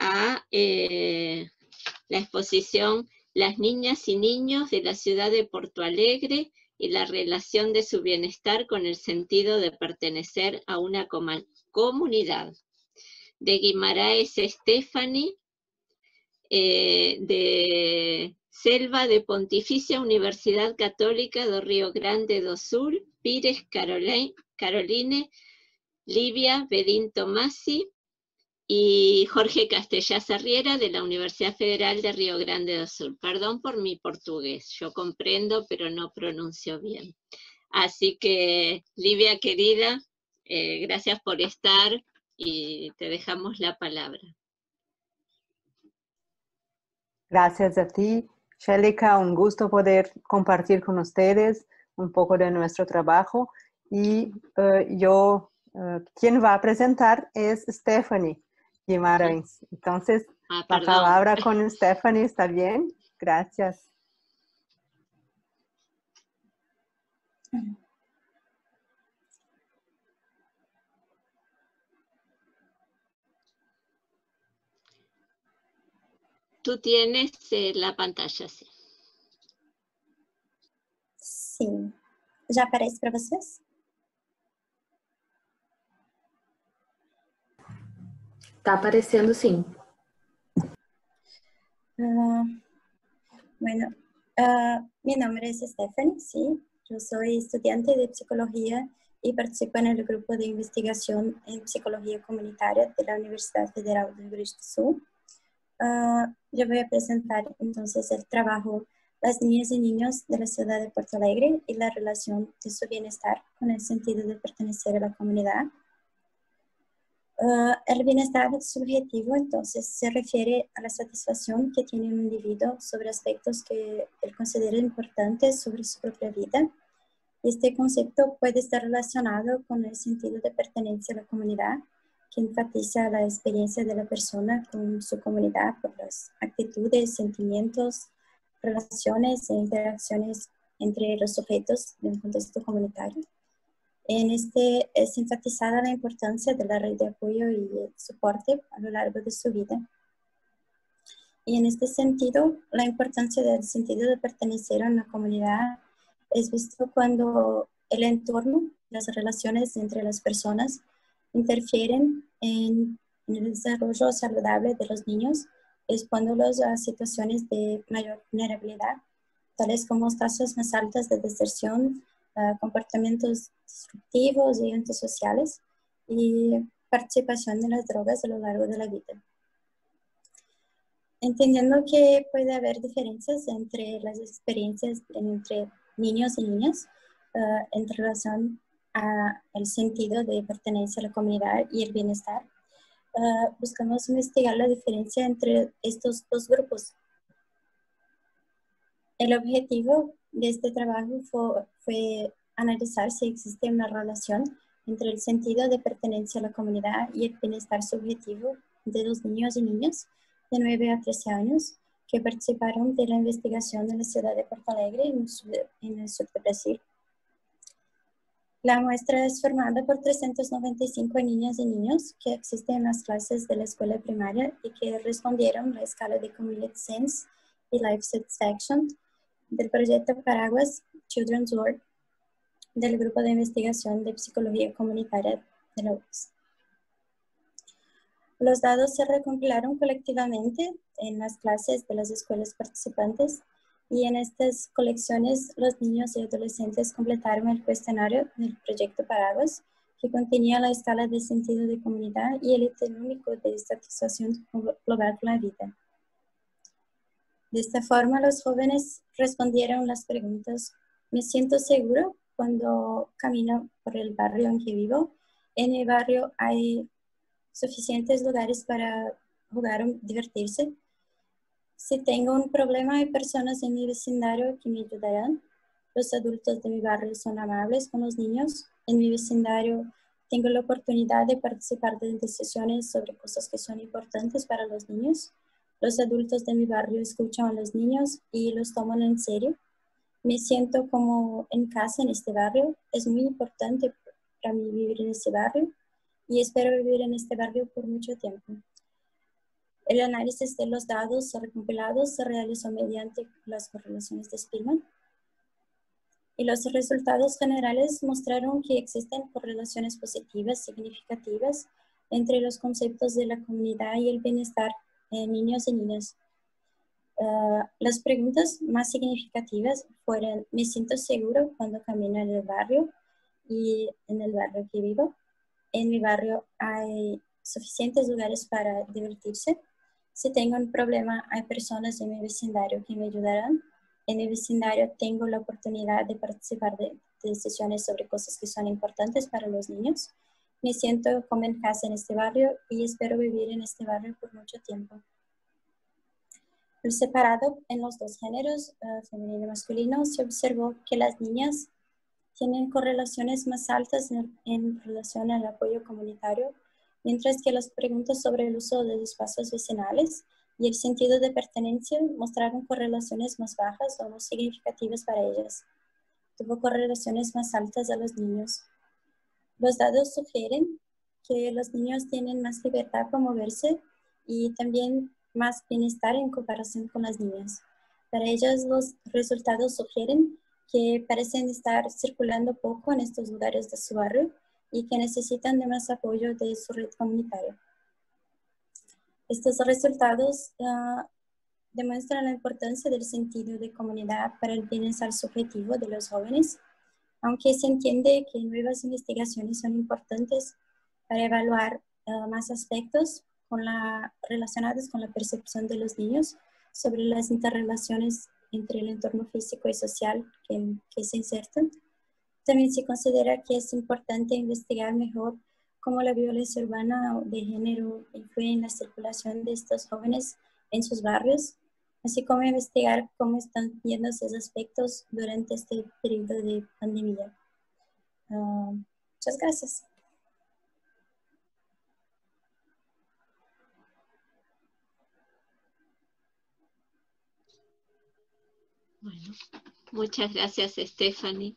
a la exposición Las niñas y niños de la ciudad de Porto Alegre y la relación de su bienestar con el sentido de pertenecer a una comunidad. De Guimaraes Stephanie, de Selva de Pontificia Universidad Católica do Rio Grande do Sul, Pires Caroline, Livia Bedín Tomasi y Jorge Castellá Sarriera de la Universidad Federal de Río Grande do Sul. Perdón por mi portugués, yo comprendo pero no pronuncio bien. Así que, Livia querida, gracias por estar y te dejamos la palabra. Gracias a ti, Yélica, un gusto poder compartir con ustedes un poco de nuestro trabajo. Y quien va a presentar es Stephanie Guimarães. Entonces, la palabra con Stephanie, ¿está bien? Gracias. Tú tienes la pantalla, sí. Sim. Já aparece para vocês? Está aparecendo, sim. Bueno, mi nombre es Stephanie, sí. Yo soy estudiante de psicología y participo en el grupo de investigación en psicología comunitaria de la Universidad Federal de Rio Grande do Sul. Yo voy a presentar entonces el trabajo Las niñas y niños de la ciudad de Porto Alegre y la relación de su bienestar con el sentido de pertenecer a la comunidad. El bienestar subjetivo entonces se refiere a la satisfacción que tiene un individuo sobre aspectos que él considera importantes sobre su propia vida. Este concepto puede estar relacionado con el sentido de pertenencia a la comunidad, que enfatiza la experiencia de la persona con su comunidad por las actitudes, sentimientos, relaciones e interacciones entre los sujetos de un contexto comunitario. En este es enfatizada la importancia de la red de apoyo y de soporte a lo largo de su vida. Y en este sentido, la importancia del sentido de pertenecer a una comunidad es visto cuando el entorno, las relaciones entre las personas interfieren en el desarrollo saludable de los niños, exponiéndolos a situaciones de mayor vulnerabilidad, tales como tasas más altas de deserción, comportamientos disruptivos y antisociales y participación en las drogas a lo largo de la vida. Entendiendo que puede haber diferencias entre las experiencias entre niños y niñas en relación al sentido de pertenencia a la comunidad y el bienestar, buscamos investigar la diferencia entre estos dos grupos. El objetivo de este trabajo fue analizar si existe una relación entre el sentido de pertenencia a la comunidad y el bienestar subjetivo de los niños y niñas de 9 a 13 años que participaron de la investigación en la ciudad de Porto Alegre, en el sur de Brasil. La muestra es formada por 395 niñas y niños que asisten en las clases de la escuela primaria y que respondieron la escala de Community Sense y Life Satisfaction del proyecto Paraguas Children's Work del Grupo de Investigación de Psicología Comunitaria de la UPS. Los datos se recompilaron colectivamente en las clases de las escuelas participantes y en estas colecciones los niños y adolescentes completaron el cuestionario del proyecto Paraguas, que contenía la escala de sentido de comunidad y el ítem único de satisfacción global con la vida. De esta forma, los jóvenes respondieron las preguntas: ¿me siento seguro cuando camino por el barrio en que vivo. En mi barrio hay suficientes lugares para jugar o divertirse. Si tengo un problema, hay personas en mi vecindario que me ayudarán. Los adultos de mi barrio son amables con los niños. En mi vecindario tengo la oportunidad de participar de decisiones sobre cosas que son importantes para los niños. Los adultos de mi barrio escuchan a los niños y los toman en serio. Me siento como en casa en este barrio. Es muy importante para mí vivir en este barrio y espero vivir en este barrio por mucho tiempo. El análisis de los datos recompilados se realizó mediante las correlaciones de Spearman. Y los resultados generales mostraron que existen correlaciones positivas significativas entre los conceptos de la comunidad y el bienestar de niños y niñas. Las preguntas más significativas fueron: ¿me siento seguro cuando camino en el barrio y en el barrio que vivo? ¿En mi barrio hay suficientes lugares para divertirse? Si tengo un problema, ¿hay personas en mi vecindario que me ayudarán? En mi vecindario tengo la oportunidad de participar de decisiones sobre cosas que son importantes para los niños. Me siento como en casa en este barrio y espero vivir en este barrio por mucho tiempo. El separado en los dos géneros, femenino y masculino, se observó que las niñas tienen correlaciones más altas en relación al apoyo comunitario, mientras que las preguntas sobre el uso de espacios vecinales y el sentido de pertenencia mostraron correlaciones más bajas o no significativas para ellas. Tuvo correlaciones más altas a los niños. Los datos sugieren que los niños tienen más libertad para moverse y también más bienestar en comparación con las niñas. Para ellas, los resultados sugieren que parecen estar circulando poco en estos lugares de su barrio y que necesitan de más apoyo de su red comunitaria. Estos resultados demuestran la importancia del sentido de comunidad para el bienestar subjetivo de los jóvenes, aunque se entiende que nuevas investigaciones son importantes para evaluar más aspectos relacionados con la percepción de los niños sobre las interrelaciones entre el entorno físico y social que se insertan. También se considera que es importante investigar mejor cómo la violencia urbana o de género influye en la circulación de estos jóvenes en sus barrios, así como investigar cómo están viendo esos aspectos durante este periodo de pandemia. Muchas gracias. Bueno, muchas gracias, Stephanie.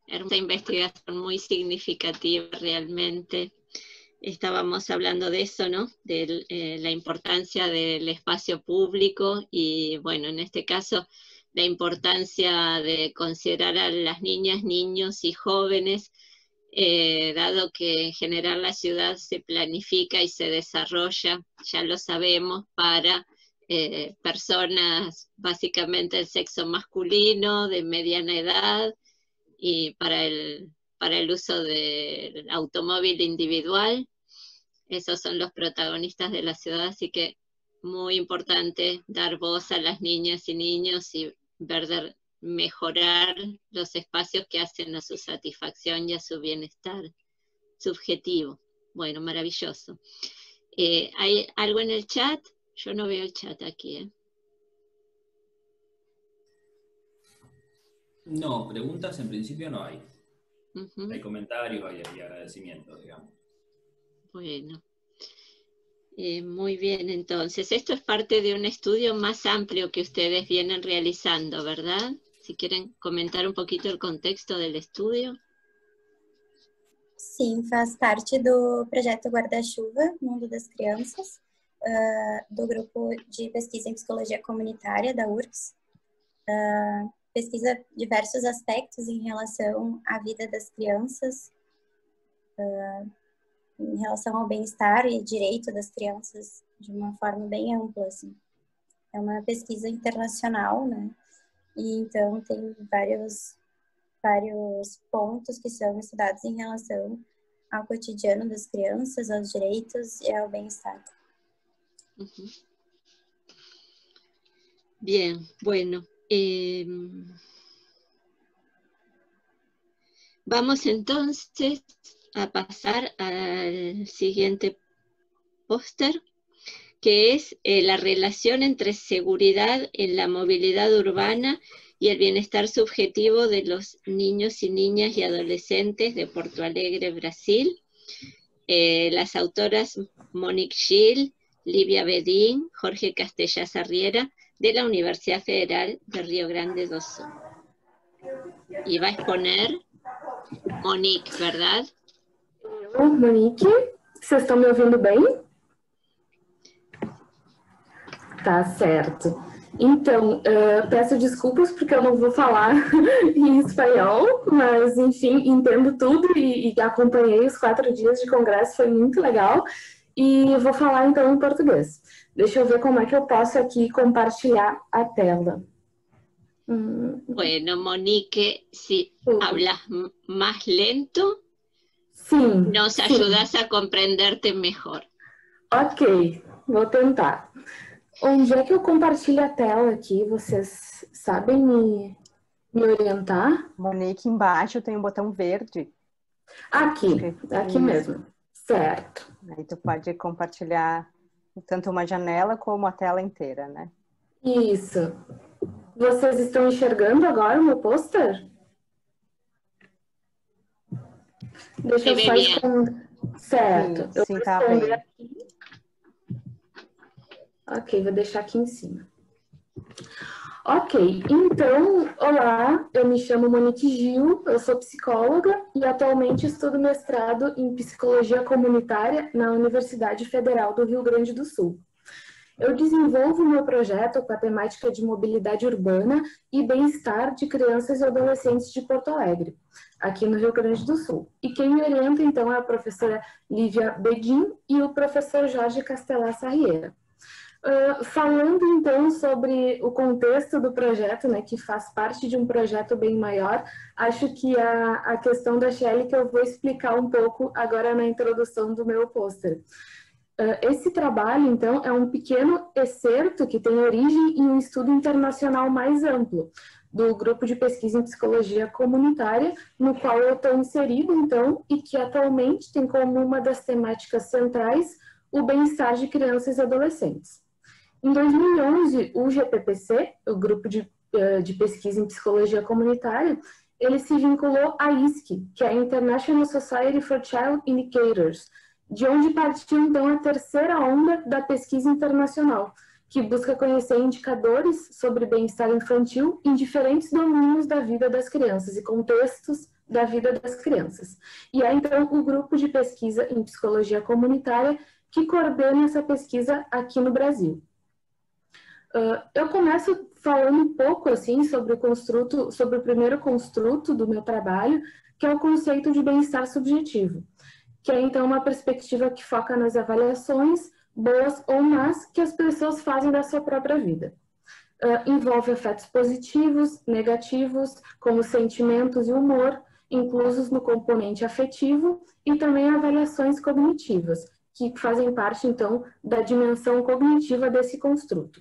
Hermosa investigación, muy significativa realmente. Estábamos hablando de eso, ¿no? De la importancia del espacio público y, bueno, en este caso, la importancia de considerar a las niñas, niños y jóvenes, dado que en general la ciudad se planifica y se desarrolla, ya lo sabemos, para personas básicamente del sexo masculino, de mediana edad, y para el uso del automóvil individual. Esos son los protagonistas de la ciudad, así que muy importante dar voz a las niñas y niños y mejorar los espacios que hacen a su satisfacción y a su bienestar subjetivo. Bueno, maravilloso. ¿Hay algo en el chat? Yo no veo el chat aquí, No, preguntas en principio no hay. Hay comentarios y agradecimientos, digamos. Bueno. Muy bien, entonces, esto es parte de un estudio más amplio que ustedes vienen realizando, ¿verdad? Si quieren comentar un poquito el contexto del estudio. Sim, faz parte do projeto Guarda-Chuva, Mundo das Crianças, do grupo de pesquisa em psicologia comunitária da URGS. Pesquisa diversos aspectos em relação à vida das crianças, em relação ao bem-estar e direito das crianças de uma forma bem ampla, assim. É uma pesquisa internacional, né? E então tem vários pontos que são estudados em relação ao cotidiano das crianças, aos direitos e ao bem-estar. Bien, bueno. Vamos entonces a pasar al siguiente póster, que es la relación entre seguridad en la movilidad urbana y el bienestar subjetivo de los niños y niñas y adolescentes de Porto Alegre, Brasil. Las autoras Monique Gil, Livia Bedin, Jorge Castellas Arriera, de la Universidad Federal de Río Grande do Sul. Y va a exponer Monique, ¿verdad? Monique, vocês estão me ouvindo bem? Tá certo. Então, peço desculpas porque eu não vou falar em espanhol, mas, enfim, entendo tudo e acompanhei os 4 dias de congresso, foi muito legal. E vou falar, então, em português. Deixa eu ver como é que eu posso aqui compartilhar a tela. Bueno, Monique, si hablas más lento, sim, nos ayudas a comprenderte mejor. Ok, vou tentar. Onde é que eu compartilho a tela aqui? Vocês sabem me orientar? Monique, embaixo tem um botão verde. Aqui mesmo. Certo. Aí tu pode compartilhar tanto uma janela como a tela inteira, né? Isso. Vocês estão enxergando agora o meu pôster? Deixa eu só esconder. Certo. Sim, tá bem. Aqui. Ok, vou deixar aqui em cima. Ok, então, olá, eu me chamo Monique Gil, eu sou psicóloga e atualmente estudo mestrado em Psicologia Comunitária na Universidade Federal do Rio Grande do Sul. Eu desenvolvo meu projeto com a temática de mobilidade urbana e bem-estar de crianças e adolescentes de Porto Alegre, aqui no Rio Grande do Sul. E quem me orienta, então, é a professora Livia Bedin e o professor Jorge Castellas Arriera. Falando, então, sobre o contexto do projeto, né, que faz parte de um projeto bem maior, acho que a questão da Shelly que eu vou explicar um pouco agora na introdução do meu pôster. Esse trabalho, então, é um pequeno excerto que tem origem em um estudo internacional mais amplo, do grupo de pesquisa em psicologia comunitária, no qual eu estou inserido, então, e que atualmente tem como uma das temáticas centrais o bem-estar de crianças e adolescentes. Em 2011, o GPPC, o grupo de pesquisa em psicologia comunitária, ele se vinculou à ISC, que é a International Society for Child Indicators, de onde partiu, então, a terceira onda da pesquisa internacional, que busca conhecer indicadores sobre bem-estar infantil em diferentes domínios da vida das crianças e contextos da vida das crianças. E é, então, o grupo de pesquisa em psicologia comunitária que coordena essa pesquisa aqui no Brasil. Eu começo falando um pouco, assim, sobre o primeiro construto do meu trabalho, que é o conceito de bem-estar subjetivo, que é, então, uma perspectiva que foca nas avaliações, boas ou más, que as pessoas fazem da sua própria vida. Envolve afetos positivos, negativos, como sentimentos e humor, inclusos no componente afetivo, e também avaliações cognitivas, que fazem parte, então, da dimensão cognitiva desse construto.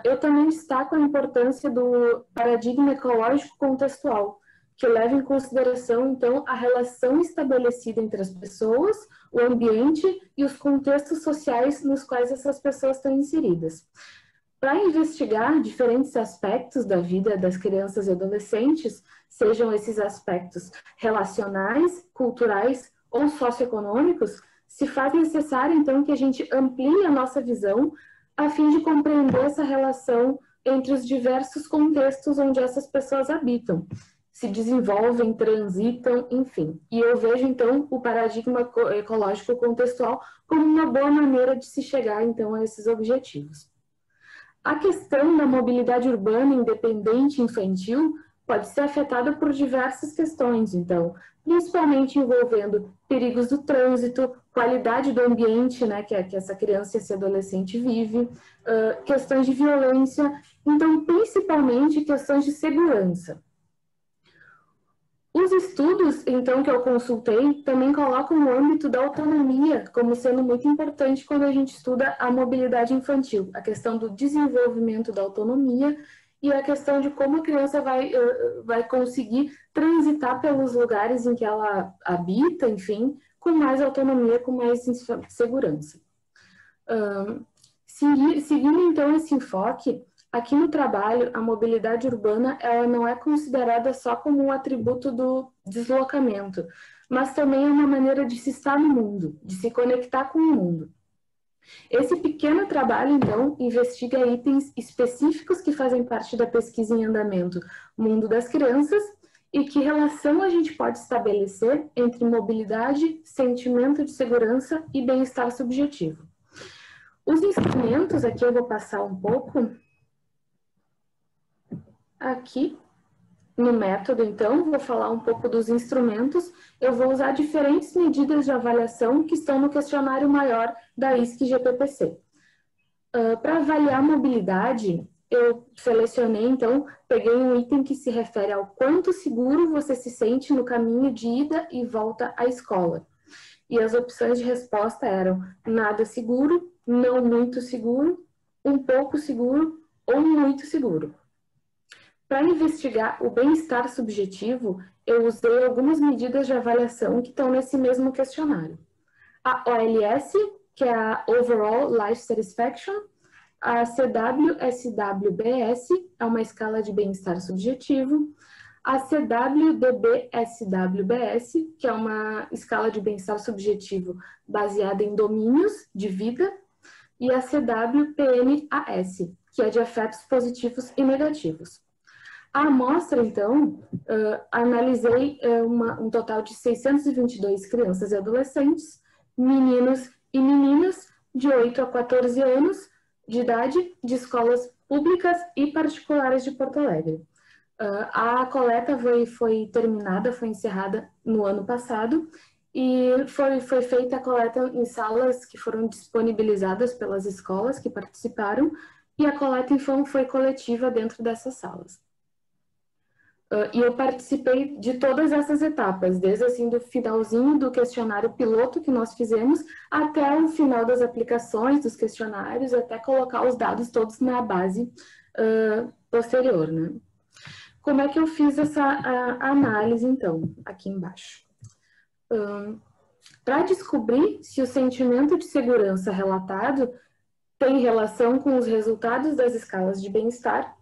Eu também destaco a importância do paradigma ecológico contextual, que leva em consideração, então, a relação estabelecida entre as pessoas, o ambiente e os contextos sociais nos quais essas pessoas estão inseridas. Para investigar diferentes aspectos da vida das crianças e adolescentes, sejam esses aspectos relacionais, culturais ou socioeconômicos, se faz necessário, então, que a gente amplie a nossa visão a fim de compreender essa relação entre os diversos contextos onde essas pessoas habitam, se desenvolvem, transitam, enfim. E eu vejo, então, o paradigma ecológico contextual como uma boa maneira de se chegar, então, a esses objetivos. A questão da mobilidade urbana independente infantil pode ser afetada por diversas questões, então, principalmente envolvendo perigos do trânsito, qualidade do ambiente, né, que essa criança e esse adolescente vive, questões de violência, então, principalmente questões de segurança. Os estudos, então, que eu consultei, também colocam o âmbito da autonomia como sendo muito importante quando a gente estuda a mobilidade infantil, a questão do desenvolvimento da autonomia e a questão de como a criança vai conseguir transitar pelos lugares em que ela habita, enfim, com mais autonomia, com mais segurança. Seguindo então esse enfoque, aqui no trabalho, a mobilidade urbana ela não é considerada só como um atributo do deslocamento, mas também é uma maneira de se estar no mundo, de se conectar com o mundo. Esse pequeno trabalho, então, investiga itens específicos que fazem parte da pesquisa em andamento Mundo das Crianças e que relação a gente pode estabelecer entre mobilidade, sentimento de segurança e bem-estar subjetivo. Os instrumentos, aqui eu vou passar um pouco, aqui no método, então, vou falar um pouco dos instrumentos. Eu vou usar diferentes medidas de avaliação que estão no questionário maior da ISC-GPPC. Para avaliar a mobilidade, eu selecionei, então, peguei um item que se refere ao quanto seguro você se sente no caminho de ida e volta à escola. E as opções de resposta eram nada seguro, não muito seguro, um pouco seguro ou muito seguro. Para investigar o bem-estar subjetivo, eu usei algumas medidas de avaliação que estão nesse mesmo questionário. A OLS, que é a Overall Life Satisfaction, a CW-SW-BS, é uma escala de bem-estar subjetivo, a CW-DB-SW-BS, que é uma escala de bem-estar subjetivo baseada em domínios de vida, e a CW-PNAS, que é de afetos positivos e negativos. A amostra, então, analisei um total de 622 crianças e adolescentes, meninos e meninas de 8 a 14 anos de idade, de escolas públicas e particulares de Porto Alegre. A coleta foi terminada, foi encerrada no ano passado, e foi feita a coleta em salas que foram disponibilizadas pelas escolas que participaram, e a coleta, então, foi coletiva dentro dessas salas. E eu participei de todas essas etapas, desde assim do finalzinho do questionário piloto que nós fizemos, até o final das aplicações dos questionários, até colocar os dados todos na base posterior, né? Como é que eu fiz essa análise, então, aqui embaixo? Para descobrir se o sentimento de segurança relatado tem relação com os resultados das escalas de bem-estar,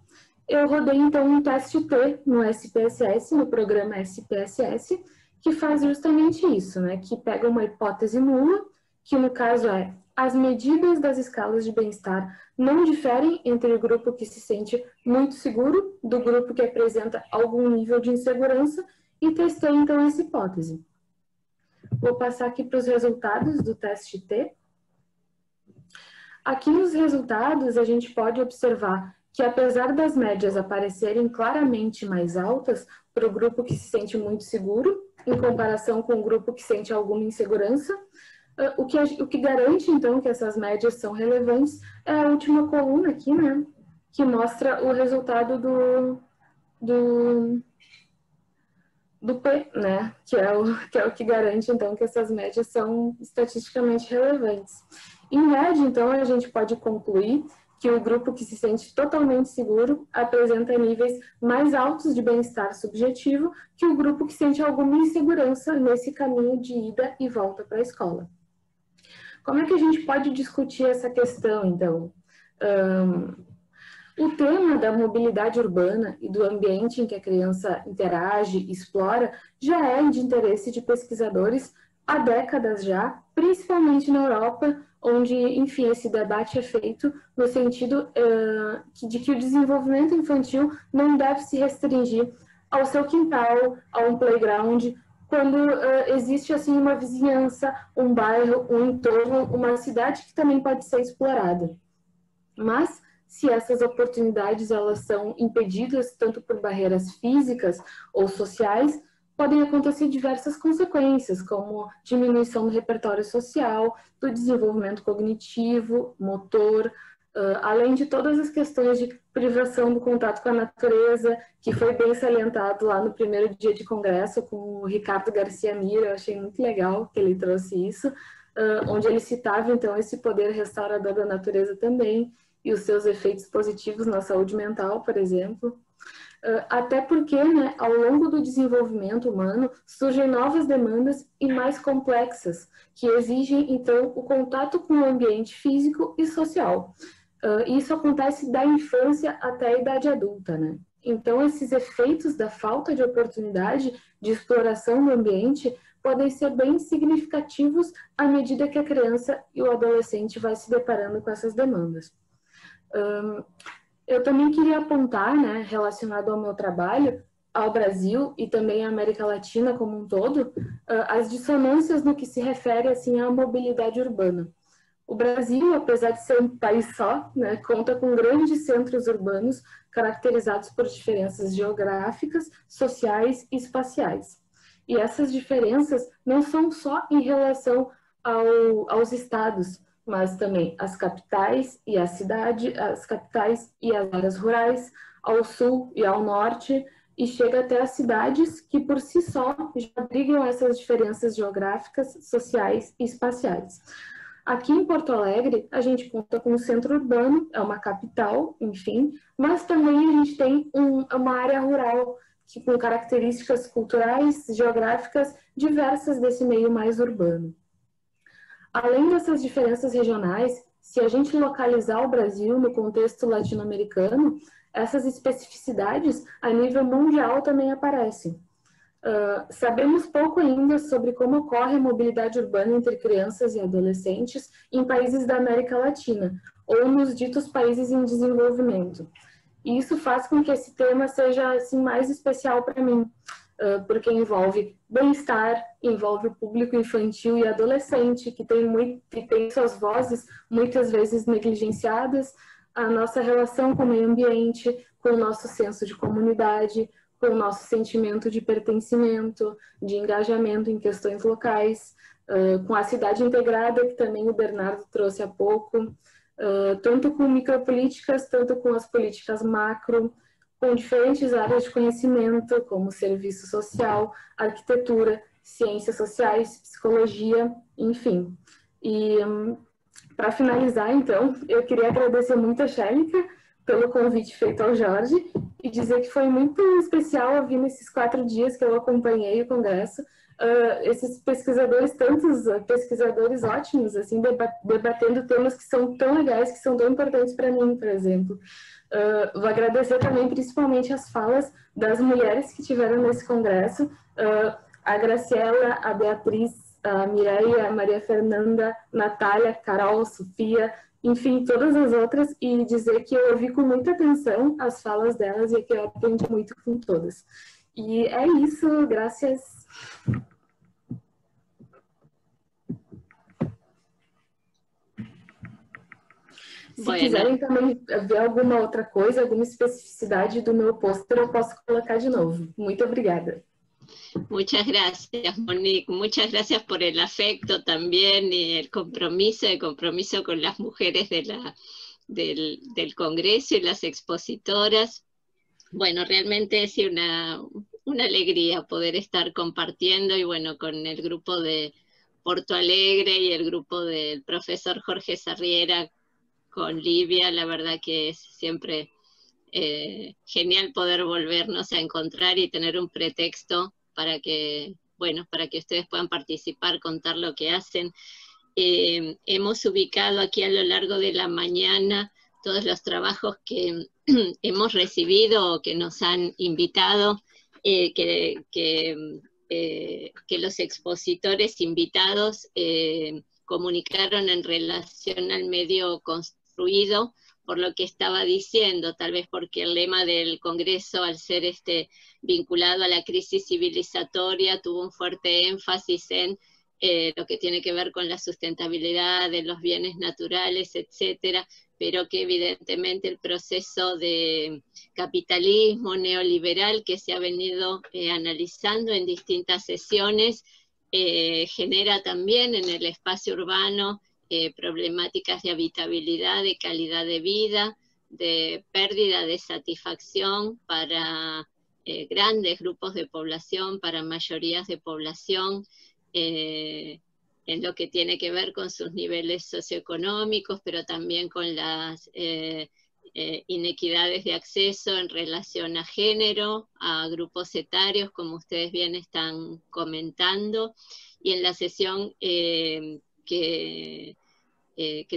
eu rodei, então, um teste T no SPSS, no programa SPSS, que faz justamente isso, né? Que pega uma hipótese nula, que no caso é as medidas das escalas de bem-estar não diferem entre o grupo que se sente muito seguro do grupo que apresenta algum nível de insegurança, e testei, então, essa hipótese. Vou passar aqui para os resultados do teste T. Aqui nos resultados, a gente pode observar que, apesar das médias aparecerem claramente mais altas para o grupo que se sente muito seguro, em comparação com o grupo que sente alguma insegurança, o que garante, então, que essas médias são relevantes é a última coluna aqui, né, que mostra o resultado do P, né, que é o que garante, então, que essas médias são estatisticamente relevantes. Em média, então, a gente pode concluir que o grupo que se sente totalmente seguro apresenta níveis mais altos de bem-estar subjetivo que o grupo que sente alguma insegurança nesse caminho de ida e volta para a escola. Como é que a gente pode discutir essa questão, então? O tema da mobilidade urbana e do ambiente em que a criança interage e explora já é de interesse de pesquisadores há décadas já, principalmente na Europa, onde, enfim, esse debate é feito no sentido de que o desenvolvimento infantil não deve se restringir ao seu quintal, a um playground, quando existe, assim, uma vizinhança, um bairro, um entorno, uma cidade que também pode ser explorada. Mas, se essas oportunidades elas são impedidas tanto por barreiras físicas ou sociais, podem acontecer diversas consequências, como diminuição do repertório social, do desenvolvimento cognitivo, motor, além de todas as questões de privação do contato com a natureza, que foi bem salientado lá no primeiro dia de congresso com o Ricardo Garcia Mira. Eu achei muito legal que ele trouxe isso, onde ele citava, então, esse poder restaurador da natureza também. e os seus efeitos positivos na saúde mental, por exemplo. Até porque, né, ao longo do desenvolvimento humano, surgem novas demandas e mais complexas, que exigem, então, o contato com o ambiente físico e social. Isso acontece da infância até a idade adulta, né? Então, esses efeitos da falta de oportunidade de exploração do ambiente podem ser bem significativos à medida que a criança e o adolescente vai se deparando com essas demandas. Eu também queria apontar, né, relacionado ao meu trabalho, ao Brasil e também à América Latina como um todo, as dissonâncias no que se refere assim, à mobilidade urbana. O Brasil, apesar de ser um país só, né, conta com grandes centros urbanos caracterizados por diferenças geográficas, sociais e espaciais. E essas diferenças não são só em relação aos estados, mas também as capitais e a cidade, as capitais e as áreas rurais, ao sul e ao norte, e chega até as cidades que por si só já abrigam essas diferenças geográficas, sociais e espaciais. Aqui em Porto Alegre, a gente conta com um centro urbano, é uma capital, enfim, mas também a gente tem uma área rural, que, com características culturais, geográficas diversas desse meio mais urbano. Além dessas diferenças regionais, se a gente localizar o Brasil no contexto latino-americano, essas especificidades a nível mundial também aparecem. Sabemos pouco ainda sobre como ocorre a mobilidade urbana entre crianças e adolescentes em países da América Latina, ou nos ditos países em desenvolvimento. E isso faz com que esse tema seja assim, mais especial para mim, porque envolve bem-estar, envolve o público infantil e adolescente, que tem suas vozes muitas vezes negligenciadas, a nossa relação com o meio ambiente, com o nosso senso de comunidade, com o nosso sentimento de pertencimento, de engajamento em questões locais, com a cidade integrada, que também o Bernardo trouxe há pouco, tanto com micropolíticas, tanto com as políticas macro, com diferentes áreas de conhecimento, como serviço social, arquitetura, ciências sociais, psicologia, enfim. E para finalizar, então, eu queria agradecer muito a Xélica pelo convite feito ao Jorge e dizer que foi muito especial ouvir nesses 4 dias que eu acompanhei o congresso, esses pesquisadores, tantos pesquisadores ótimos, assim, debatendo temas que são tão legais, que são tão importantes para mim, por exemplo. Vou agradecer também, principalmente, as falas das mulheres que tiveram nesse congresso, a Graciela, a Beatriz, a Mireia, a Maria Fernanda, Natália, Carol, Sofia, enfim, todas as outras, e dizer que eu ouvi com muita atenção as falas delas e que eu aprendi muito com todas. E é isso, graças. Se quiserem também ver alguma outra coisa, alguma especificidade do meu pôster, eu posso colocar de novo. Muito obrigada. Muchas gracias, Monique. Muchas gracias por el afecto también y el compromiso con las mujeres del Congreso y las expositoras. Bueno, realmente es una alegría poder estar compartiendo y bueno, con el grupo de Porto Alegre y el grupo del profesor Jorge Sarriera, con Livia, la verdad que es siempre genial poder volvernos a encontrar y tener un pretexto para que ustedes puedan participar, contar lo que hacen. Hemos ubicado aquí a lo largo de la mañana todos los trabajos que hemos recibido o que nos han invitado, que los expositores invitados comunicaron en relación al medio construido, por lo que estaba diciendo, tal vez porque el lema del Congreso, al ser vinculado a la crisis civilizatoria, tuvo un fuerte énfasis en lo que tiene que ver con la sustentabilidad de los bienes naturales, etcétera, pero que evidentemente el proceso de capitalismo neoliberal que se ha venido analizando en distintas sesiones genera también en el espacio urbano problemáticas de habitabilidad, de calidad de vida, de pérdida de satisfacción para grandes grupos de población, para mayorías de población, en lo que tiene que ver con sus niveles socioeconómicos, pero también con las inequidades de acceso en relación a género, a grupos etarios, como ustedes bien están comentando. Y en la sesión que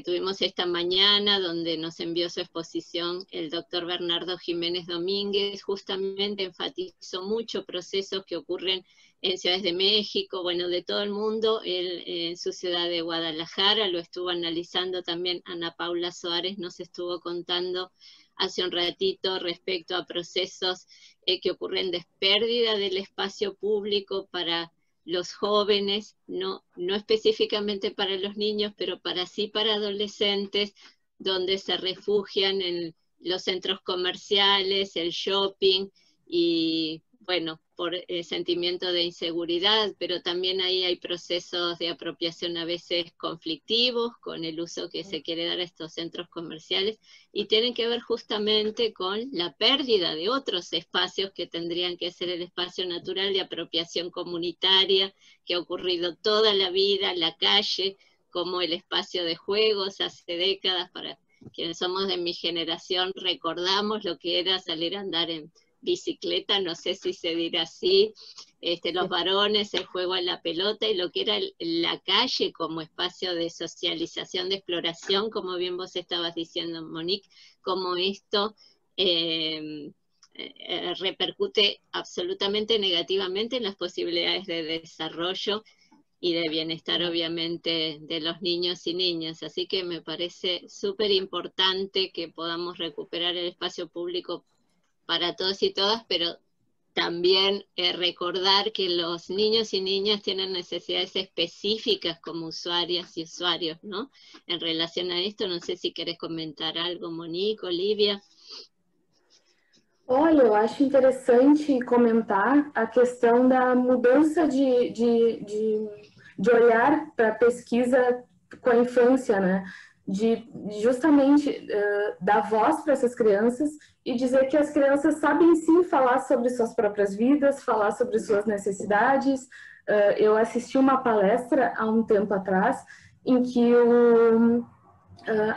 tuvimos esta mañana, donde nos envió su exposición el doctor Bernardo Jiménez Domínguez, justamente enfatizó mucho procesos que ocurren en ciudades de México, bueno, de todo el mundo. Él en su ciudad de Guadalajara lo estuvo analizando también. Ana Paula Soares nos estuvo contando hace un ratito respecto a procesos que ocurren de pérdida del espacio público para los jóvenes, no específicamente para los niños, pero sí para adolescentes, donde se refugian en los centros comerciales, el shopping, y bueno, por sentimiento de inseguridad, pero también ahí hay procesos de apropiación a veces conflictivos con el uso que se quiere dar a estos centros comerciales, y tienen que ver justamente con la pérdida de otros espacios que tendrían que ser el espacio natural de apropiación comunitaria, que ha ocurrido toda la vida, la calle, como el espacio de juegos hace décadas. Para quienes somos de mi generación recordamos lo que era salir a andar en bicicleta, no sé si se dirá así, los varones, el juego a la pelota, y lo que era la calle como espacio de socialización, de exploración, como bien vos estabas diciendo, Monique, como esto repercute absolutamente negativamente en las posibilidades de desarrollo y de bienestar, obviamente, de los niños y niñas. Así que me parece súper importante que podamos recuperar el espacio público para todos y todas, pero también recordar que los niños y niñas tienen necesidades específicas como usuarias y usuarios, ¿no? En relación a esto, no sé si querés comentar algo, Monique, Olivia. Olha, eu acho interessante comentar a questão da mudança de olhar para a pesquisa com a infância, né? De justamente dar voz para essas crianças e dizer que as crianças sabem sim falar sobre suas próprias vidas, falar sobre suas necessidades. Eu assisti uma palestra há um tempo atrás em que o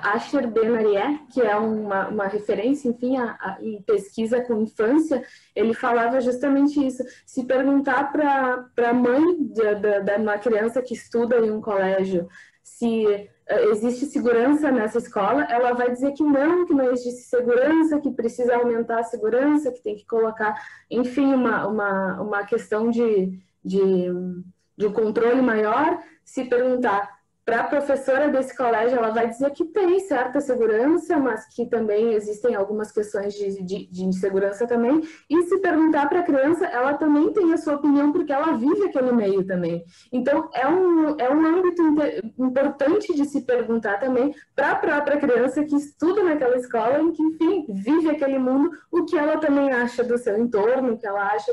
Asher Ben-Arieh, que é uma referência, enfim, em pesquisa com infância, ele falava justamente isso. Se perguntar para a mãe de uma criança que estuda em um colégio se existe segurança nessa escola, ela vai dizer que não existe segurança, que precisa aumentar a segurança, que tem que colocar, enfim, uma questão de um controle maior. Se perguntar para a professora desse colégio, ela vai dizer que tem certa segurança, mas que também existem algumas questões de insegurança também. E se perguntar para a criança, ela também tem a sua opinião, porque ela vive aquele meio também. Então, é um âmbito importante de se perguntar também para a própria criança que estuda naquela escola, em que, enfim, vive aquele mundo, o que ela também acha do seu entorno, o que ela acha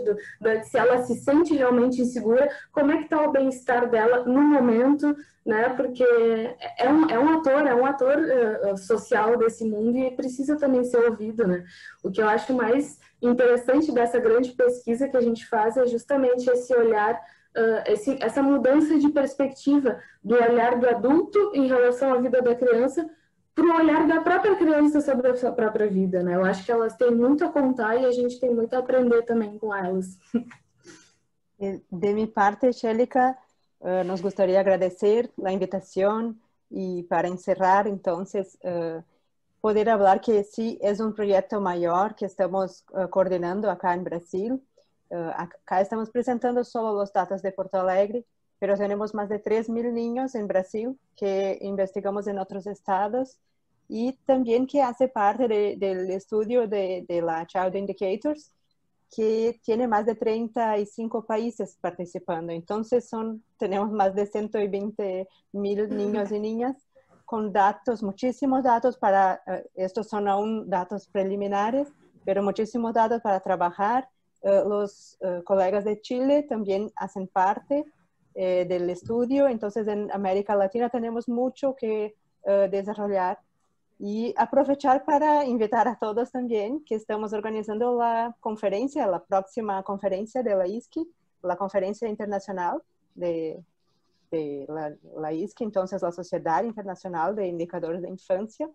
se ela se sente realmente insegura, como é que está o bem-estar dela no momento, né? Porque é um ator social desse mundo e precisa também ser ouvido, né? O que eu acho mais interessante dessa grande pesquisa que a gente faz é justamente esse olhar, essa mudança de perspectiva do olhar do adulto em relação à vida da criança para o olhar da própria criança sobre a sua própria vida, né? Eu acho que elas têm muito a contar e a gente tem muito a aprender também com elas. De mi parte, Shelika, nos gustaría agradecer la invitación y para encerrar, entonces, poder hablar que sí es un proyecto mayor que estamos coordinando acá en Brasil. Acá estamos presentando solo los datos de Porto Alegre, pero tenemos más de 3.000 niños en Brasil que investigamos en otros estados y también que hace parte del estudio de la Child Indicators, que tiene más de 35 países participando. Entonces tenemos más de 120.000 niños y niñas con datos, muchísimos datos estos son aún datos preliminares, pero muchísimos datos para trabajar. Los colegas de Chile también hacen parte del estudio. Entonces en América Latina tenemos mucho que desarrollar. Y aprovechar para invitar a todos también que estamos organizando la próxima conferencia de la ISKI, la conferencia internacional de de la ISC, entonces la Sociedad Internacional de Indicadores de Infancia,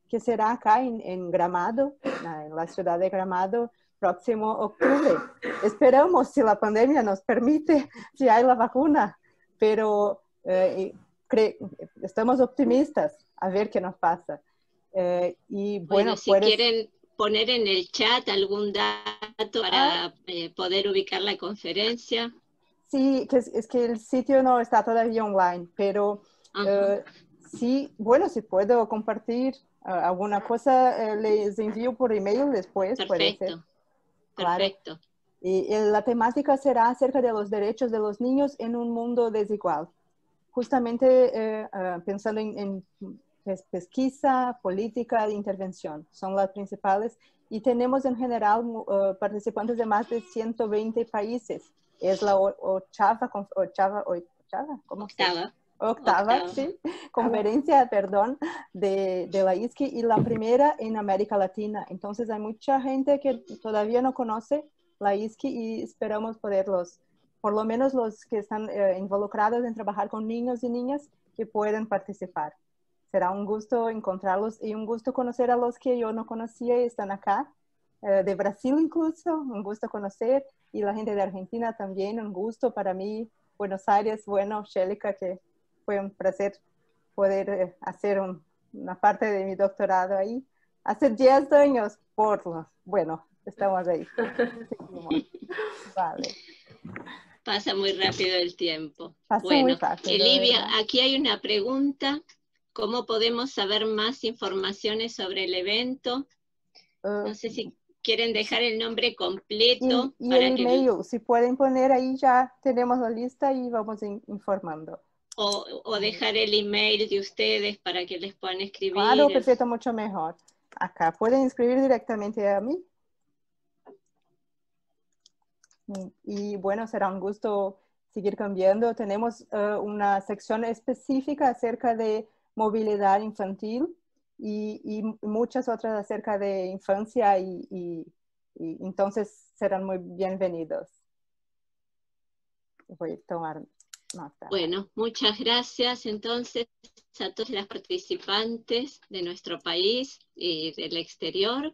que será acá en Gramado, en la ciudad de Gramado, próximo octubre. Esperamos, si la pandemia nos permite, si hay la vacuna, pero estamos optimistas a ver qué nos pasa. Y bueno, si quieren poner en el chat algún dato para poder ubicar la conferencia. Sí, es que el sitio no está todavía online, pero sí, bueno, si puedo compartir alguna cosa, les envío por email después. Perfecto, puede ser. Perfecto. Claro. Y la temática será acerca de los derechos de los niños en un mundo desigual. Justamente pensando en pesquisa, política de intervención, son las principales. Y tenemos en general participantes de más de 120 países. Es la octava, sí, conferencia, perdón, de la ISC y la primera en América Latina. Entonces hay mucha gente que todavía no conoce la ISC y esperamos poderlos, por lo menos los que están involucrados en trabajar con niños y niñas, que pueden participar. Será un gusto encontrarlos y un gusto conocer a los que yo no conocía y están acá, de Brasil incluso, un gusto conocer, y la gente de Argentina también, un gusto para mí, Buenos Aires, bueno, Shelika, que fue un placer poder hacer una parte de mi doctorado ahí. Hace 10 años, bueno, estamos ahí. Vale. Pasa muy rápido el tiempo. Pasa bueno, muy rápido, Elivia, ¿verdad? aquí hay una pregunta. ¿Cómo podemos saber más informaciones sobre el evento? No sé si quieren dejar el nombre completo. Y para el que email, si pueden poner ahí, ya tenemos la lista y vamos informando. O dejar el email de ustedes para que les puedan escribir. Claro, perfecto, mucho mejor. Acá pueden escribir directamente a mí. Y bueno, será un gusto seguir cambiando. Tenemos una sección específica acerca de movilidad infantil y muchas otras acerca de infancia y entonces serán muy bienvenidos. Voy a tomar nota. Bueno, muchas gracias entonces a todas las participantes de nuestro país y del exterior.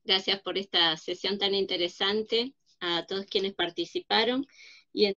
Gracias por esta sesión tan interesante, a todos quienes participaron.